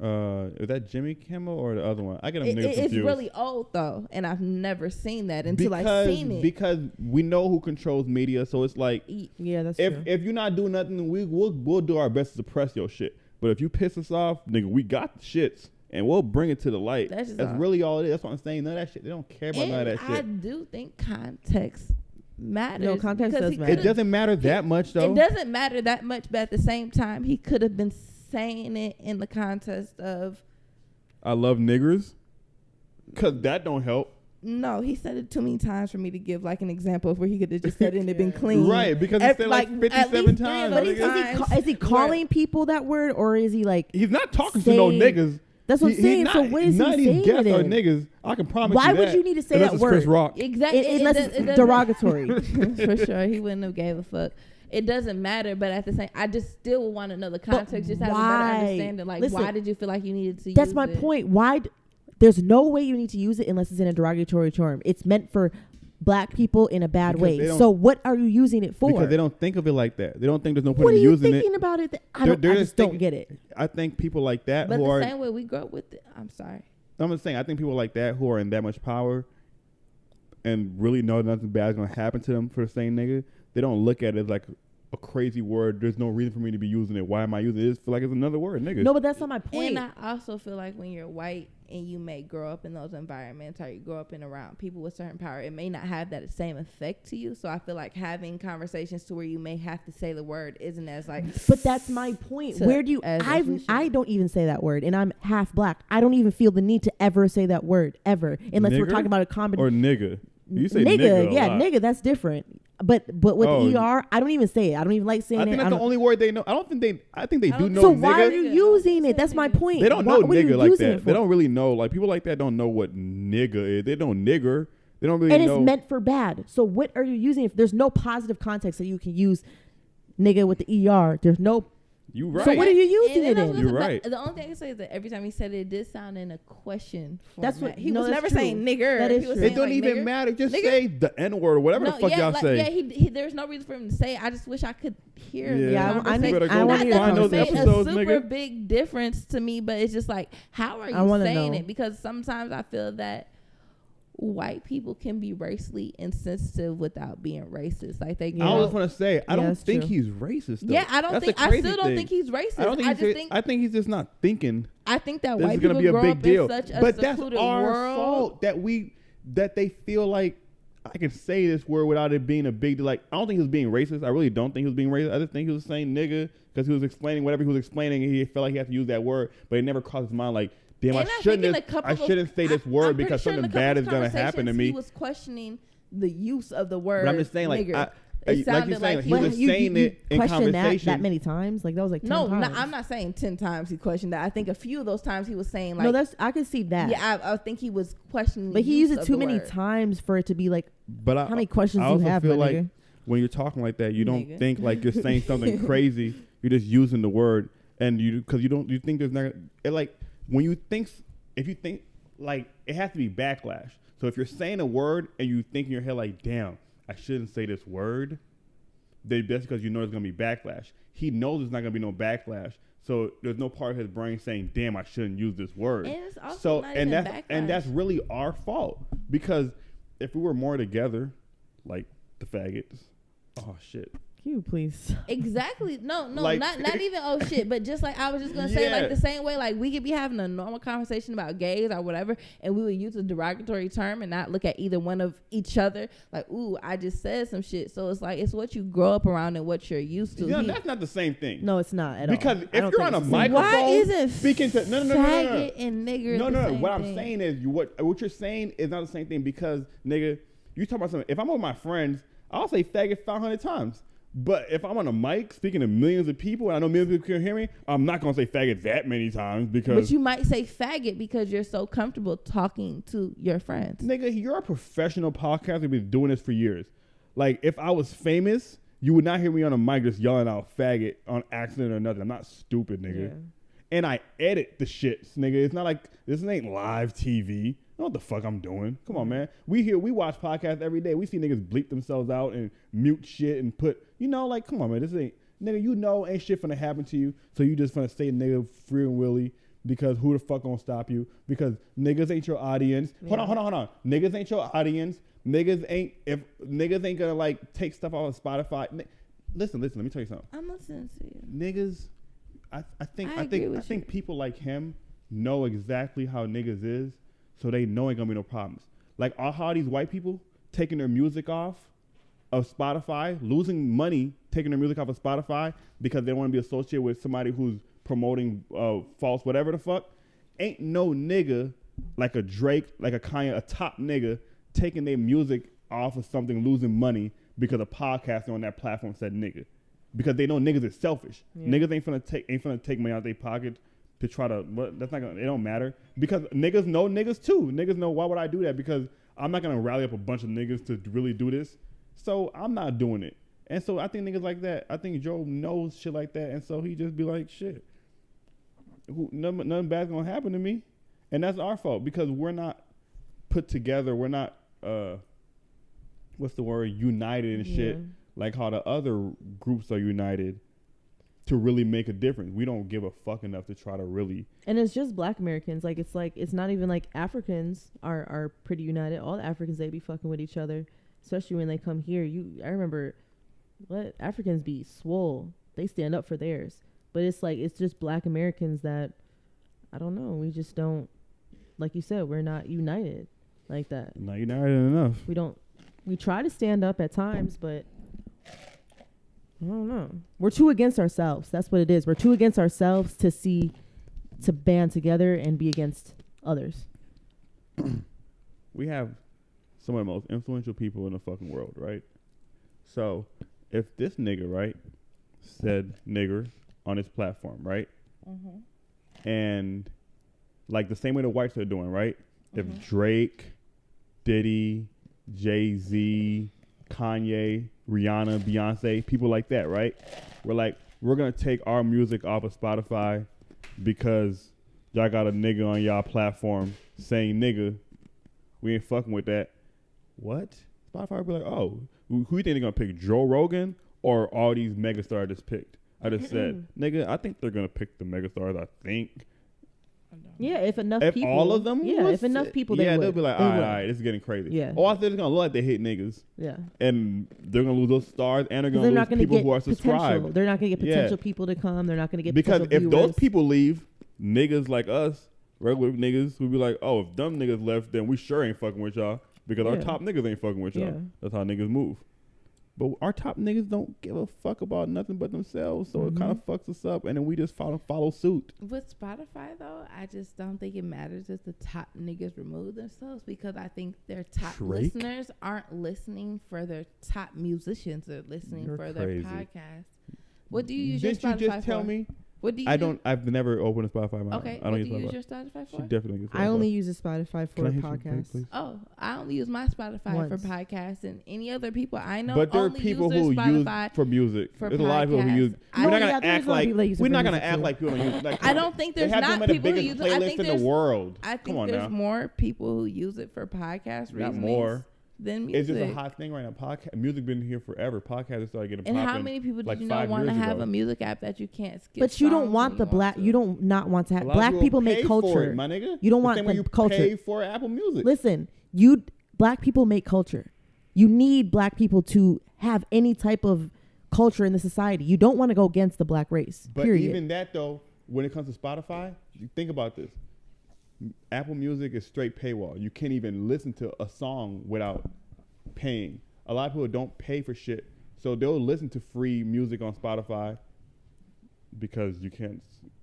is that Jimmy Kimmel or the other one? I get them niggas It's confused. really old though, and I've never seen that until I seen it. Because we know who controls media, so it's like, Yeah, that's true. if you're not doing nothing, we'll do our best to suppress your shit. But if you piss us off, nigga, we got the shits and we'll bring it to the light. That's really all it is. That's what I'm saying. None of that shit. They don't care about none of that shit. I do think context matters. No, context because does matter. It doesn't matter that much though. It doesn't matter that much, but at the same time, he could have been saying it in the context of, I love niggers, cause that don't help. no, he said it too many times for me to give like an example of where he could have just said it and it been clean. Right, because he said like 57 times. But nigga. is he calling people that word, or is he like? He's not talking to no niggas. That's what I'm saying. Not, So what is none he saying? of these guests are then? niggas. I can promise Why you that. would you need to say Unless that it's word? Chris Rock. Exactly. Unless it it's derogatory. For sure, he wouldn't have gave a fuck. It doesn't matter, but at the same, I just still want to know the context. Just have a better understanding. Like, Listen, why did you feel like you needed to? That's use my it? point. Why? There's no way you need to use it unless it's in a derogatory term. It's meant for black people in a bad way. So what are you using it for? Because they don't think of it like that. They don't think there's no What point are in you using thinking it. about it? I just don't get it. I think people like that But who the are. same way we grew up with it. I'm sorry. I'm just saying. I think people like that who are in that much power and really know nothing bad is gonna happen to them for the same nigga. They don't look at it as like a crazy word. There's no reason for me to be using it. Why am I using it? I just feel like it's another word, nigga. No, but that's not my point. And I also feel like when you're white and you may grow up in those environments or you grow up in around people with certain power, it may not have that same effect to you. So I feel like having conversations to where you may have to say the word isn't as like. But that's my point. Where do you? I don't even say that word, and I'm half black. I don't even feel the need to ever say that word ever, unless we're Nigger? talking about a combination. Or nigga. You say nigga. Yeah, a lot. nigga. That's different. But with ER, I don't even say it. I don't even like saying I it. think that's the only word they know. I think they do know So nigga. why are you using it? That's my point. They don't know what are you nigga like using that. it They for? don't really know. Like people like that don't know what nigga is. They know nigger. They don't really And know. it's meant for bad. So what are you using? If there's no positive context that you can use nigga with the ER, there's no. You right. So what are you using it in? You're right. The only thing I can say is that every time he said it, it did sound in a question format. That's what- he no, was that's never true. saying nigger. That is He was true. It saying, don't like, even nigger. matter. Just Nigga. say the N word or whatever the fuck y'all say. Yeah, he there's no reason for him to say it. I just wish I could hear the Yeah, I conversation. better go Not find that those it's a episodes, super nigga. big difference to me, but it's just like, how are I you wanna saying know. it? Because sometimes I feel that white people can be racially insensitive without being racist. Like they, I was want to say I don't that's think true. he's racist. Though. yeah, I don't That's think the I crazy still don't thing. think he's racist. I don't think I just think I think he's just not thinking. I think that This white is gonna people be a grow big up deal. in such a But that's secluded our world. fault that they feel like I can say this word without it being a big deal. Like I don't think he was being racist. I really don't think he was being racist. I just think he was saying nigga because he was explaining whatever he was explaining and he felt like he had to use that word, but it never crossed his mind like, damn, And I think in a shouldn't couple say this I'm word pretty because sure in something a couple bad of is gonna happen to conversations me. He was questioning the use of the word. But I'm just saying, like, nigger. like It you're sounded saying, like he was saying it in questioned conversation. that many times. Like that was like 10 no, times. I'm not saying 10 times he questioned that. I think a few of those times he was saying like, No, that's I can see that. yeah, I think he was questioning. But the he use used it of too the many word. times for it to be like. But How many questions I do you also have, feel my like nigga? when you're talking like that, you don't Nigga. think like you're saying something crazy. You're just using the word, and you think there's not it like when you think if you think like it has to be backlash. So if you're saying a word and you think in your head like, damn, I shouldn't say this word, that's because you know there's gonna be backlash. He knows there's not gonna be no backlash, So there's no part of his brain saying, "Damn, I shouldn't use this word." And it's also So not and even that's backlash. really our fault, because if we were more together, like the faggots, oh shit. Can you please? Exactly. No, Like- not even oh shit, but just like I was just gonna say, like Yeah. the same way, like we could be having a normal conversation about gays or whatever, and we would use a derogatory term and not look at either one of each other. Like, ooh, I just said some shit. So it's like it's what you grow up around and what you're used to. Yeah, that's not the same thing. No, it's not at Because all. if you're on a microphone, Why isn't speaking to no. faggot and nigger? No. the same What I'm thing? saying is, what you're saying is not the same thing, because nigga, you talking about something. If I'm with my friends, I'll say faggot 500 times. But if I'm on a mic speaking to millions of people and I know millions of people can hear me, I'm not gonna say faggot that many times, because But you might say faggot because you're so comfortable talking to your friends. nigga, you're a professional podcaster. You've been doing this for years. Like, if I was famous, you would not hear me on a mic just yelling out faggot on accident or nothing. I'm not stupid, nigga. Yeah. And I edit the shits, nigga. It's not like this ain't live TV. I know what the fuck I'm doing. Come on, man. We watch podcasts every day. We see niggas bleep themselves out and mute shit and put, like, come on, man. This ain't, nigga, ain't shit finna happen to you. So you just finna stay nigga free and willy, because who the fuck gonna stop you? Because niggas ain't your audience. Yeah. Hold on. Niggas ain't your audience. Niggas ain't gonna like take stuff off of Spotify. Listen, let me tell you something. I'm listening to you. Niggas, I agree with think people like him know exactly how niggas is, so they know ain't gonna be no problems. Like how these white people taking their music off of Spotify, losing money taking their music off of Spotify because they want to be associated with somebody who's promoting false whatever the fuck. Ain't no nigga like a Drake, like a Kanye, a top nigga taking their music off of something, losing money because a podcaster on that platform said nigga. Because they know niggas is selfish. Yeah. Niggas ain't finna take money out their pocket to try to. But that's not gonna. It don't matter, because niggas know niggas too. Niggas know, why would I do that? Because I'm not gonna rally up a bunch of niggas to really do this. So I'm not doing it. And so I think niggas like that. I think Joe knows shit like that, and so he just be like, shit. Nothing bad's gonna happen to me, and that's our fault, because we're not put together. We're not what's the word? United and shit. Yeah. Like how the other groups are united to really make a difference. We don't give a fuck enough to try to really. And it's just Black Americans. Like it's not even like Africans are pretty united. All the Africans, they be fucking with each other, especially when they come here. I remember, what Africans be swole. They stand up for theirs. But it's just Black Americans that, I don't know. We just don't, like you said, we're not united like that. Not united enough. We try to stand up at times, but I don't know. We're too against ourselves. That's what it is. We're too against ourselves to band together and be against others. We have some of the most influential people in the fucking world, right? So if this nigga, right, said nigger on his platform, right? Mm-hmm. And like the same way the whites are doing, right? Mm-hmm. If Drake, Diddy, Jay-Z, Kanye, Rihanna, Beyonce, people like that, right? We're going to take our music off of Spotify because y'all got a nigga on y'all platform saying nigga. We ain't fucking with that. What? Spotify will be like, oh, who you think they're going to pick, Joe Rogan or all these megastars I just picked? I just said, nigga, I think they're going to pick the megastars, I think. Yeah, if enough If people. all of them? Yeah, was if enough it? people, yeah, they would. they'll be like, They all would. right, this is getting crazy. Yeah. Or I think they're going to look like they hit niggas. Yeah. And they're going to lose those stars, and they're 'Cause going they're to not lose going to people who are get potential. subscribed. They're not going to get Yeah. potential people to come. They're not going to get Because potential if viewers. those people leave, niggas like us, regular niggas, will be like, oh, if dumb niggas left, then we sure ain't fucking with y'all, because our Yeah. top niggas ain't fucking with y'all. Yeah. That's how niggas move. But our top niggas don't give a fuck about nothing but themselves, so it kind of fucks us up, and then we just follow suit. With Spotify, though, I just don't think it matters if the top niggas remove themselves, because I think their top Drake? listeners aren't listening for their top musicians. They're listening You're for crazy. their podcast. What do you use Didn't your you Spotify just tell for? me? What do you I use? don't. I've never opened a Spotify. Okay, I don't what use do you use Spotify. your Spotify She for? definitely uses Spotify. I only use a Spotify Can I for hit you, podcasts. please? Oh, I only use my Spotify for Once. podcasts, and any other people I know But there are only people use who their use Spotify for music. for There's a lot of people who podcasts. use. I- We're not Oh, yeah, gonna there's act a lot of like people that use it we're for not gonna music, act too. like people don't use. Like, I don't think they there's have some not of the people who biggest use it. I playlists think in the there's world. I think Come on there's now. more people who use it for podcast Not reasons. more. than music. It's just a hot thing right now. Podcast music been here forever. Podcasts started getting And popping. how many people like do you know 5 want to years have ago. a music app that you can't skip? But you don't songs want when the black. to? You don't not want to A have lot of black people pay make for culture. it, my nigga. You don't The want same way the you culture. pay for Apple Music. Listen, black people make culture. You need black people to have any type of culture in the society. You don't want to go against the black race. But period. even that though, when it comes to Spotify, you think about this. Apple Music is straight paywall. You can't even listen to a song without paying. A lot of people don't pay for shit, so they'll listen to free music on Spotify because you can't.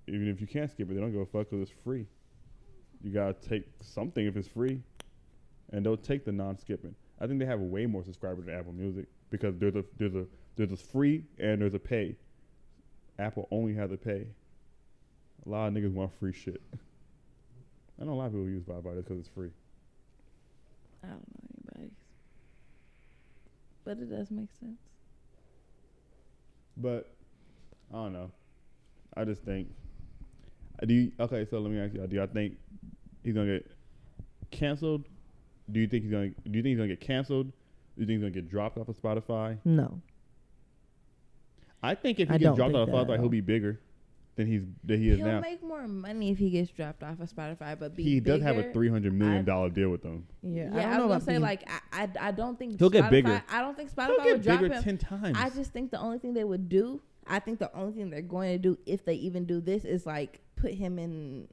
Even if you can't skip it, they don't give a fuck because it's free. You gotta take something if it's free, and they'll take the non-skipping. I think they have way more subscribers than Apple Music because there's a free and there's a pay. Apple only has a pay. A lot of niggas want free shit. I know a lot of people use Spotify because it's free. I don't know anybody's, but it does make sense. But I don't know. I just think. Okay, so let me ask you: do y'all think he's gonna get canceled? Do you think he's gonna get canceled? Do you think he's gonna get dropped off of Spotify? No. I think if he I gets don't dropped think off that of at Spotify, he'll all. be bigger than he is He'll now. make more money if he gets dropped off of Spotify, but He does have a bigger. $300 million deal with them. Yeah, Yeah, I don't I know was about gonna say being- like I don't think He'll get Spotify- bigger. I don't think He'll Spotify get would drop bigger him. 10 times. I just think the only thing they would do, I think the only thing they're going to do if they even do this is like put him in.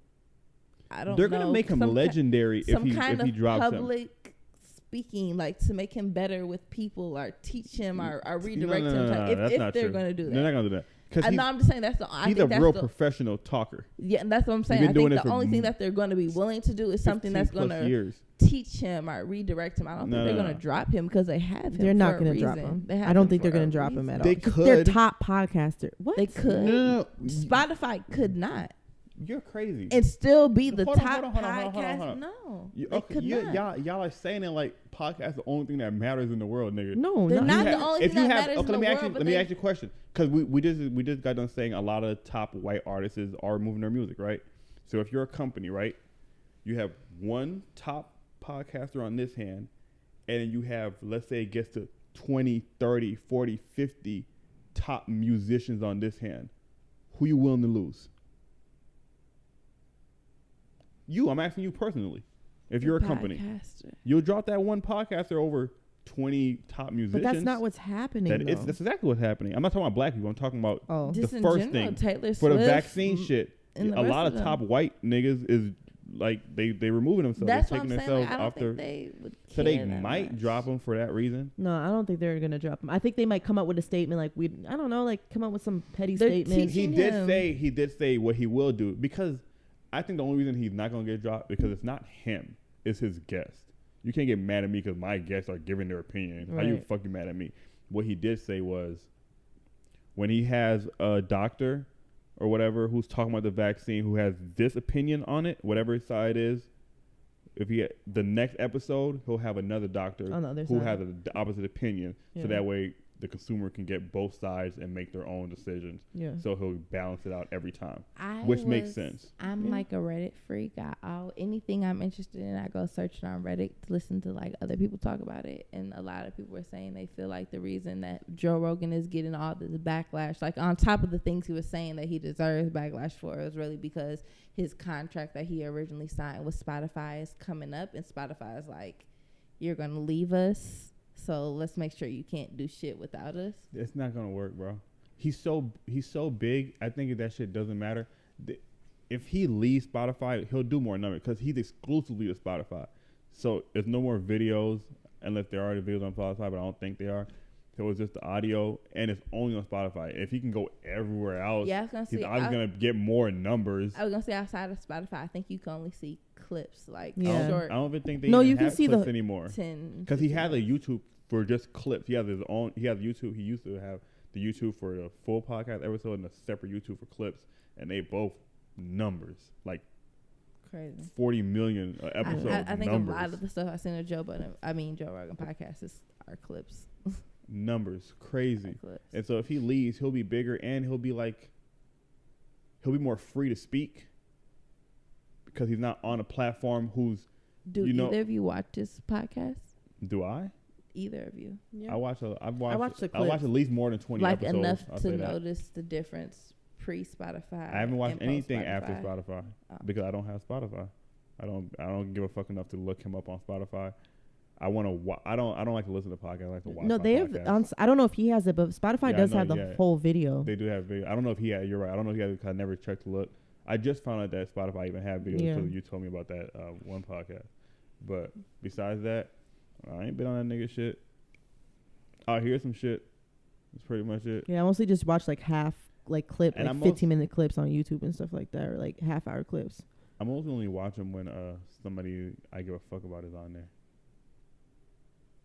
I don't. They're know, gonna make him some legendary some if kind he of drops him. public speaking, like to make him better with people or teach him or redirect No, him. that's If not they're true. going to do that, They're not gonna do that because no, I'm just saying that's the. I he's think a that's real the, professional talker. Yeah, and that's what I'm saying. been I doing think it the for only thing that they're going to be willing to do is something that's 15 going plus to years. teach him or redirect him. I don't think they're going to drop him because they have him. They're not going to drop him. They have I don't him think they're for going a to drop him at all. They They're could. top podcaster. What? They could. No, Spotify could not you're crazy. and still be the Hold on, top hold on. podcast. No, they could not. Y'all are saying it like podcast is the only thing that matters in the world, nigga. No, They're not not the only thing that matters in the world. Let me ask you a question, because we just got done saying a lot of top white artists are moving their music, right? So if you're a company, right, you have one top podcaster on this hand, and you have, let's say it gets to 20, 30, 40, 50 top musicians on this hand. Who you willing to lose? I'm asking you personally. If you're a company, Podcaster. you'll drop that one podcaster over 20 top musicians. But that's not what's happening. That's exactly what's happening. I'm not talking about black people. I'm talking about Oh. the Just in first general, thing. Taylor For the Swift, vaccine shit, and the a rest lot of of them. top white niggas is like they removing themselves. That's They're what I'm taking saying. themselves Like, I don't off their. think they would. So they care that might much. drop them for that reason. No, I don't think they're gonna drop him. I think they might come up with a statement like I don't know, like come up with some petty They're statement. He teaching did him. say what he will do, because I think the only reason he's not gonna get dropped because it's not him, it's his guest. You can't get mad at me because my guests are giving their opinion. How you Right. fucking mad at me? What he did say was, when he has a doctor or whatever who's talking about the vaccine who has this opinion on it, whatever side is, if the next episode he'll have another doctor On the other who side. has the opposite opinion, Yeah. so that way the consumer can get both sides and make their own decisions. Yeah. So he'll balance it out every time, I which makes was- sense. I'm Yeah. like a Reddit freak. Anything I'm interested in, I go searching on Reddit to listen to like other people talk about it. And a lot of people are saying they feel like the reason that Joe Rogan is getting all this backlash, like on top of the things he was saying that he deserves backlash for, is really because his contract that he originally signed with Spotify is coming up, and Spotify is like, "You're gonna leave us, so let's make sure you can't do shit without us." It's not gonna work, bro. He's so big. I think that shit doesn't matter. If he leaves Spotify, he'll do more numbers because he's exclusively to Spotify. So there's no more videos unless there are the videos on Spotify, but I don't think they are. So it's just the audio, and it's only on Spotify. If he can go everywhere else, Yeah, I was gonna he's say, obviously gonna get more numbers. I was gonna say outside of Spotify, I think you can only see clips, like Yeah. short I don't even think they No, even you can have see clips the- anymore. 10. Because he has a 15 YouTube for just clips. He has his own. He has YouTube. He used to have the YouTube for the full podcast episode and a separate YouTube for clips, and they both numbers like crazy. 40 million episodes. I think numbers. a lot of the stuff I seen on Joe Rogan podcast are clips. Numbers crazy. Are clips. And so if he leaves, he'll be bigger and he'll be more free to speak because he's not on a platform who's Do you know- either of you watch this podcast? Do I? Either of you. Yeah. I've watched the I watched clips. at least more than 20 Like episodes. enough I'll to say that. notice the difference pre-Spotify. I haven't watched and anything post-Spotify. after Spotify because I don't have Spotify. I don't give a fuck enough to look him up on Spotify. I want to. I don't like to listen to podcasts. I like to watch. No, my they have. podcasts. I don't know if he has it, but Spotify Yeah, I does know, have the yeah. whole video. They do have video. I don't know if he had. You're right. I don't know if he had. 'Cause I never checked to look. I just found out that Spotify even had videos. Yeah. So you told me about that one podcast. But besides that, I ain't been on that nigga shit. I'll hear some shit. That's pretty much it. Yeah, I mostly just watch like half clip, And like I'm 15-minute clips on YouTube and stuff like that, or like half-hour clips. I'm mostly only watching when somebody I give a fuck about is on there.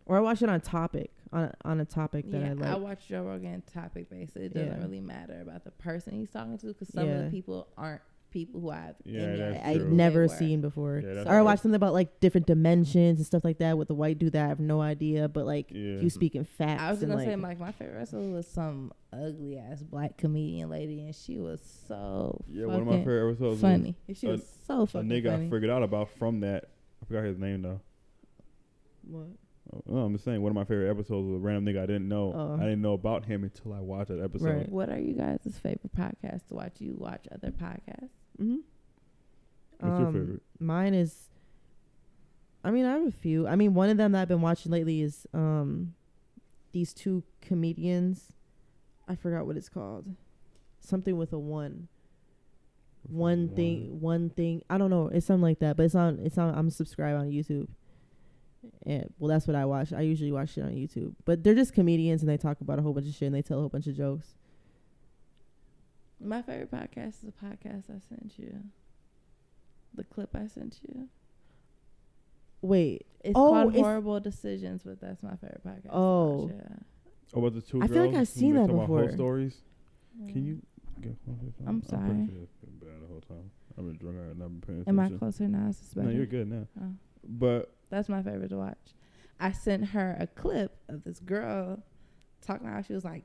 Or I watch it on a topic that I like. I watch Joe Rogan topic based. It doesn't really matter about the person he's talking to because some of the people aren't people who I've I've never seen before. Yeah, or I watch something about like different dimensions and stuff like that with the white dude that I have no idea, but like you speaking facts. I was and gonna say like my favorite wrestler was some ugly ass black comedian lady, and she was so one of my favorite episodes. Funny. She was so a fucking nigga funny. I figured out about from that. I forgot his name though. what? Oh, I'm just saying one of my favorite episodes was a random nigga I didn't know. I didn't know about him until I watched that episode. Right. What are you guys' favorite podcasts to watch? You watch other podcasts? Mm-hmm. What's your favorite? Mine is. I mean, I have a few. I mean, one of them that I've been watching lately is these two comedians. I forgot what it's called. Something with a one. One thing. I don't know. It's something like that. But it's on. I'm subscribed on YouTube. And well, that's what I watch. I usually watch shit on YouTube. But they're just comedians and they talk about a whole bunch of shit and they tell a whole bunch of jokes. My favorite podcast is a podcast I sent you. The clip I sent you. Wait. It's called Horrible Decisions, but that's my favorite podcast. Oh. Oh, about the two I girls? feel like I've seen that before. Whole stories? Yeah. Can you get I'm sorry. pretty sure it's been bad the whole time. I've been drunk. I've not been paying Am attention. I closer now? Is this better? No, you're good now. Oh. But That's my favorite to watch. I sent her a clip of this girl talking about how she was like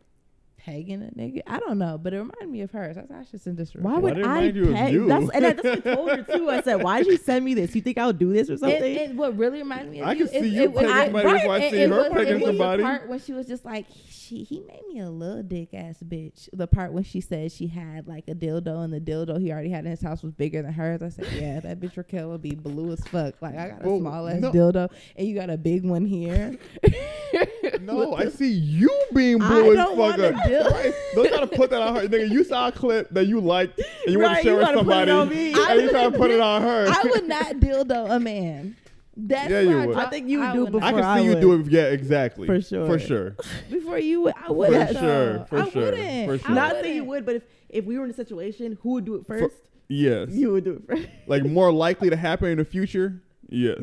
pegging a nigga. I don't know, but it reminded me of her. So I should send this. Why would I remind you of peg? you? That's what I told her too. I said, "Why did you send me this? You think I'll do this or something?" And what really reminded me of I you can see you pegging somebody before I see her pegging somebody. The part when she was just like, he made me a little dick ass bitch. The part when she said she had like a dildo and the dildo he already had in his house was bigger than hers. I said, yeah, that bitch Raquel would be blue as fuck. Like I got a small ass dildo and you got a big one here. No, I see you being blue as fuck. Right. Don't try to put that on her. Nigga, you saw a clip that you liked and you want to share with somebody and you try to put it on her. I would not dildo a man. That's you would. I think you would do it before I can see you do it. Yeah, exactly. For sure. For sure. Before you would, I wouldn't. For sure. For I sure. wouldn't. For sure. Not that you would, but if we were in a situation, who would do it first? Yes. You would do it first. Like more likely to happen in the future? Yes.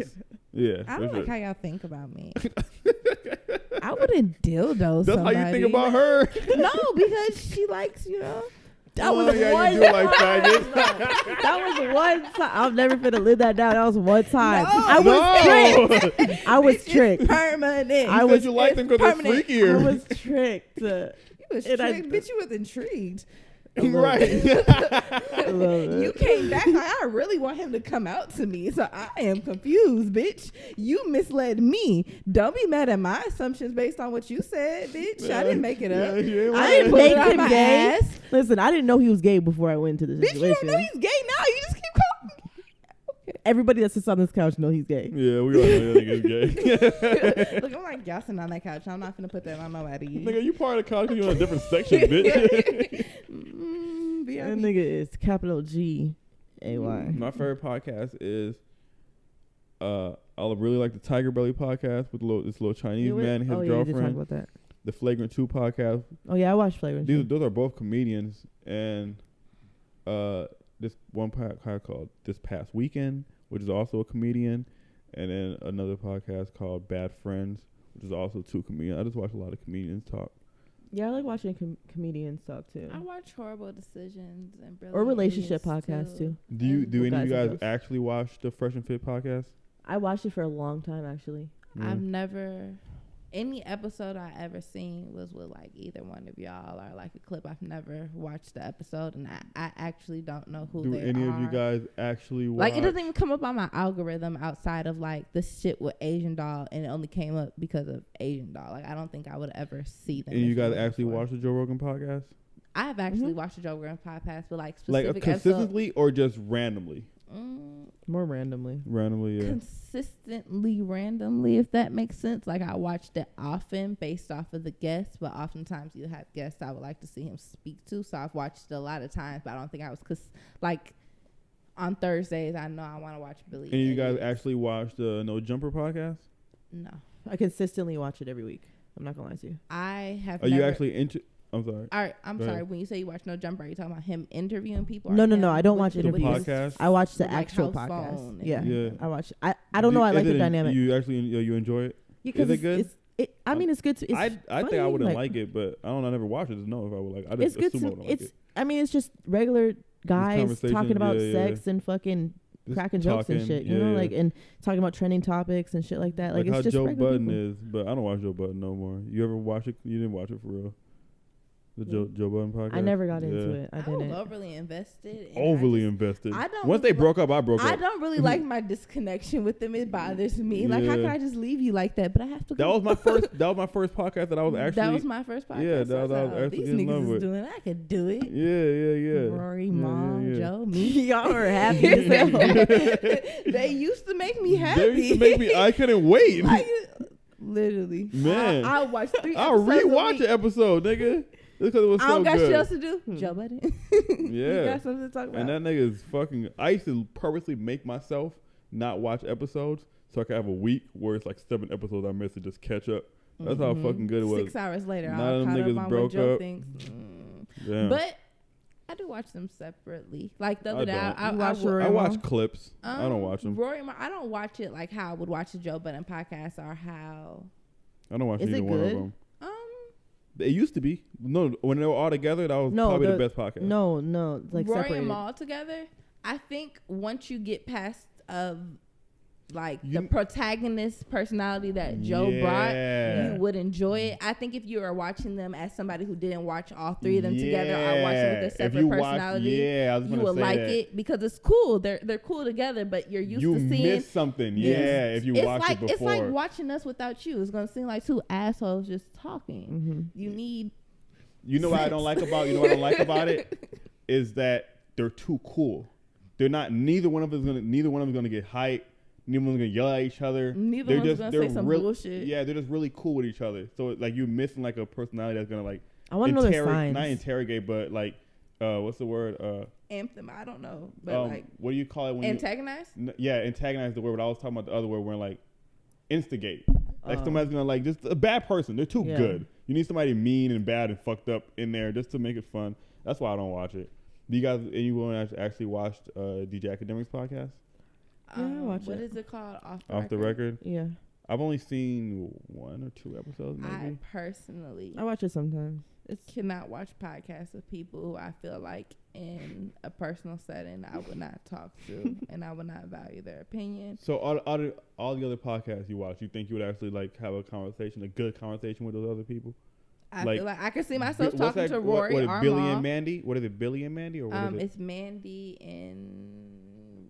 Yeah. I for don't like sure. how y'all think about me. I wouldn't dildo That's somebody. how you think about her? No, because she likes, That was Oh, yeah, one you do like time. faggots. That was one time. I'm never finna live that down. That was one time. No. I was tricked. I was tricked. Permanent. I You was said you liked them because they're permanent. I freakier. was tricked. You was And I- tricked, bitch. You was intrigued. Right. I love it. You came back like I really want him to come out to me, so I am confused, bitch. You misled me. Don't be mad at my assumptions based on what you said, bitch. I didn't make it up. Yeah, you ain't I right. didn't put Make it on him my gay. ass. Listen, I didn't know he was gay before I went into the Bitch, you situation. don't know he's gay now. You just keep calling. Everybody that sits on this couch know he's gay. Yeah, we all know that nigga's gay. Look, I'm like gassing on that couch. I'm not gonna put that on nobody. Nigga, you part of the couch because you on a different section, bitch. That nigga is capital G A Y. My favorite podcast is I really like the Tiger Belly podcast with this little Chinese man and his you did talk girlfriend. about that. The Flagrant 2 podcast. Oh yeah, I watched Flagrant. Those are both comedians, and this one podcast called This Past Weekend, which is also a comedian, and then another podcast called Bad Friends, which is also two comedians. I just watch a lot of comedians talk. Yeah, I like watching comedians talk too. I watch Horrible Decisions and Or relationship Brilliant podcasts too. Do any of you guys girls. actually watch the Fresh and Fit podcast? I watched it for a long time actually. I've never Any episode I ever seen was with like either one of y'all or like a clip. I've never watched the episode, and I actually don't know who Do they any are. of you guys actually watch? Like, it doesn't even come up on my algorithm outside of like the shit with Asian doll, and it only came up because of Asian doll. Like, I don't think I would ever see them. And you guys before. actually watch the Joe Rogan podcast? I have actually watched the Joe Rogan podcast, but like Like specific consistently or just randomly? More randomly. Randomly, yeah. Consistently, randomly, if that makes sense. Like, I watched it often based off of the guests, but oftentimes you have guests I would like to see him speak to. So I've watched it a lot of times, but I don't think I was, because like on Thursdays, I know I want to watch Billy. And you guys actually watch the No Jumper podcast? No. I consistently watch it every week. I'm not gonna lie to you. I have Are never. you actually into? I'm sorry. All right, I'm Go sorry. ahead. When you say you watch No Jumper, are you talking about him interviewing people? or No, him I don't watch with interviews. his- podcast? I watch the With, like, actual house podcast. phone and- Yeah. Yeah. I watch. I don't know. I like the dynamic. You actually you enjoy it? Yeah, Is it it's- good? I mean, it's good. It's I think funny, I wouldn't like it, but I don't. I never watched it to know if I would like. I It's just good. assume I wouldn't like it. I mean, it's just regular guys conversation, talking about yeah, sex and fucking Just cracking jokes and talking, shit. You know, like, and talking about trending topics and shit like that. Like, how it's just Joe regular Budden people. is, but I don't watch Joe Budden no more. You ever watch it? You didn't watch it for real. The Joe Budden podcast. I never got into Yeah. it. I I was didn't. overly invested. and Overly I just- invested. I don't Once they really broke up, I broke I up. don't really like my disconnection with them. It bothers me. Like, how Yeah. can I just leave you like that? But I have to. That go. was my first. That was my first podcast that I was actually. That was my first podcast. Yeah, so I that was was like, actually these in love niggas with. is doing it. I could do it. Yeah. Rory, Yeah, Mom, yeah. Joe, me. Y'all are happy as hell. They used to make me happy. They used to make me. I couldn't wait. Like, literally, Man. I watched 3 I'll episodes. rewatch the episode, nigga. Just because it was I so don't got shit good. else to do. Joe Budden. You Yeah. got something to talk about. And that nigga is fucking. I used to purposely make myself not watch episodes so I could have a week where it's like 7 episodes I missed to just catch up. That's how fucking good it was. 6 hours later, None I'm of them caught niggas up on broke what Joe up. thinks. Damn. But I do watch them separately. Like the other day, don't. I You watch wa- Rory I Mom? watch clips. I don't watch them. Rory, I don't watch it like how I would watch the Joe Budden podcast or how. I don't watch Is either it one of good? them. It used to be. No, when they were all together, that was No, probably the the- best podcast. No, like Rory separated. and Maul together. I think once you get past like the protagonist personality that Joe brought, Yeah. you would enjoy it. I think if you are watching them as somebody who didn't watch all 3 of them together or watch them with If a separate you watch- personality, I was you gonna will say like that. it because it's cool. They're cool together, but you're used You to seeing. miss something, yeah. If you It's watch like it before, it's like watching us without you. It's gonna seem like 2 assholes just talking. You need. you know what I don't like about it is that they're too cool. They're not. Neither one of them is gonna get hyped. Neither one's gonna yell at each other. Neither one's gonna say some bullshit. Yeah, they're just really cool with each other. So like you're missing like a personality that's gonna like. I want to know their signs. Not interrogate, but like, what's the word? Amp them. I don't know, but like what do you call it when antagonize? antagonize the word. But I was talking about the other word where like instigate. Like somebody's gonna like just a bad person. They're too good. You need somebody mean and bad and fucked up in there just to make it fun. That's why I don't watch it. Do you guys anyone actually watched DJ Academic's podcast? Yeah, I watch What it. is it called? Off the record? Yeah, I've only seen 1 or 2 episodes maybe. I personally I watch it sometimes. cannot watch podcasts of people who I feel like in a personal setting I would not talk to and I would not value their opinion. So all the other podcasts you watch, you think you would actually like have a good conversation with those other people? I Like, feel like I could see myself What's talking that- to Rory what, or Billy Mom. and Mandy? What is it, Billy and Mandy or what is it? It's Mandy and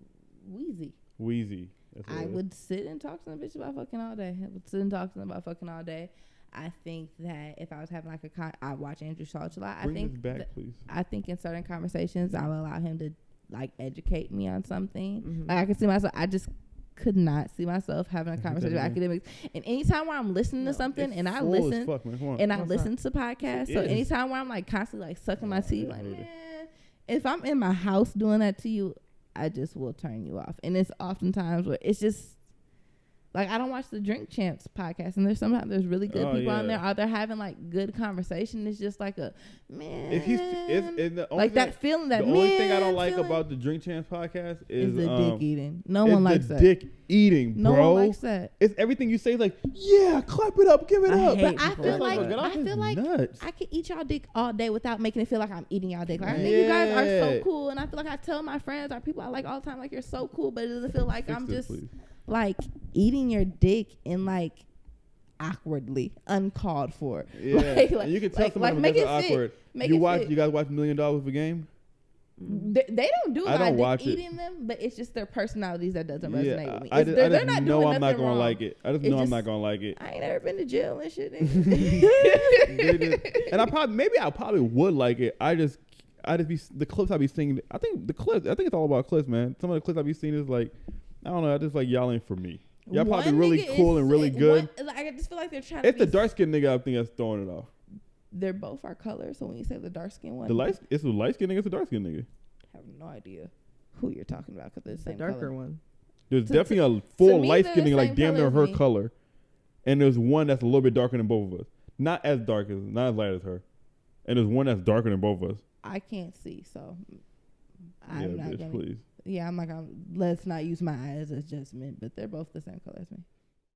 Wheezy. Wheezy. That's what I it is. would sit and talk to them bitch about fucking all day. I would sit and talk to them about fucking all day. I think that if I was having like I watch Andrew Schultz a lot. Bring I think this back, please. I think in certain conversations I will allow him to like educate me on something. Mm-hmm. Like I can see myself. I just could not see myself having a conversation with academics. And anytime where I'm listening to something and I full as listen fuck, man. Come on. and I What's listen to podcasts, It so is. anytime where I'm like constantly like sucking my teeth, like hate it. man, if I'm in my house doing that to you, I just will turn you off. And it's oftentimes where it's just like I don't watch the Drink Champs podcast, and there's really good people on there. Are they having like good conversation? It's just like a man. If he's it's the only like that feeling that the only man thing I don't like feeling about the Drink Champs podcast is the dick eating. No it's one likes the that. dick eating, No bro. one likes that. It's everything you say. Like, yeah, clap it up, give it I up. hate But I people feel like like that. Get off his nuts. I could eat y'all dick all day without making it feel like I'm eating y'all dick. Like I think you guys are so Yeah. cool, and I feel like I tell my friends or people I like all the time, like you're so cool, but it doesn't feel like Fix I'm this, just please. like eating your dick and like awkwardly, uncalled for. Yeah, and you can tell somebody make it awkward. Make You it guys watch $1 Million of a Game? They don't do a I lot don't of watch it. eating them, but it's just their personalities that doesn't resonate with me. I They're just not know doing I'm not nothing gonna wrong. like it. I just It's know I'm just- not gonna like it. I ain't never been to jail and shit. And I probably would like it. I just be the clips I be seeing. I think it's all about clips, man. Some of the clips I be seeing is like, I don't know. I just like y'all ain't for me. Y'all probably One really nigga cool is- and really good. I just feel like they're trying to It's the be- dark skinned nigga I think that's throwing it off. They're both our color, so when you say the dark skin one, It's a light skinned nigga. It's a dark skinned nigga. I have no idea who you're talking about because they're the The same darker color. one. There's To- definitely a full me, light they're skinned the nigga, like same damn near color her as me. color, and there's one that's a little bit darker than both of us. Not as light as her, and there's one that's darker than both of us. I can't see, so Yeah, I'm not bitch, gonna. please. Yeah, I'm not gonna. Let's not use my eyes as judgment, but they're both the same color as me.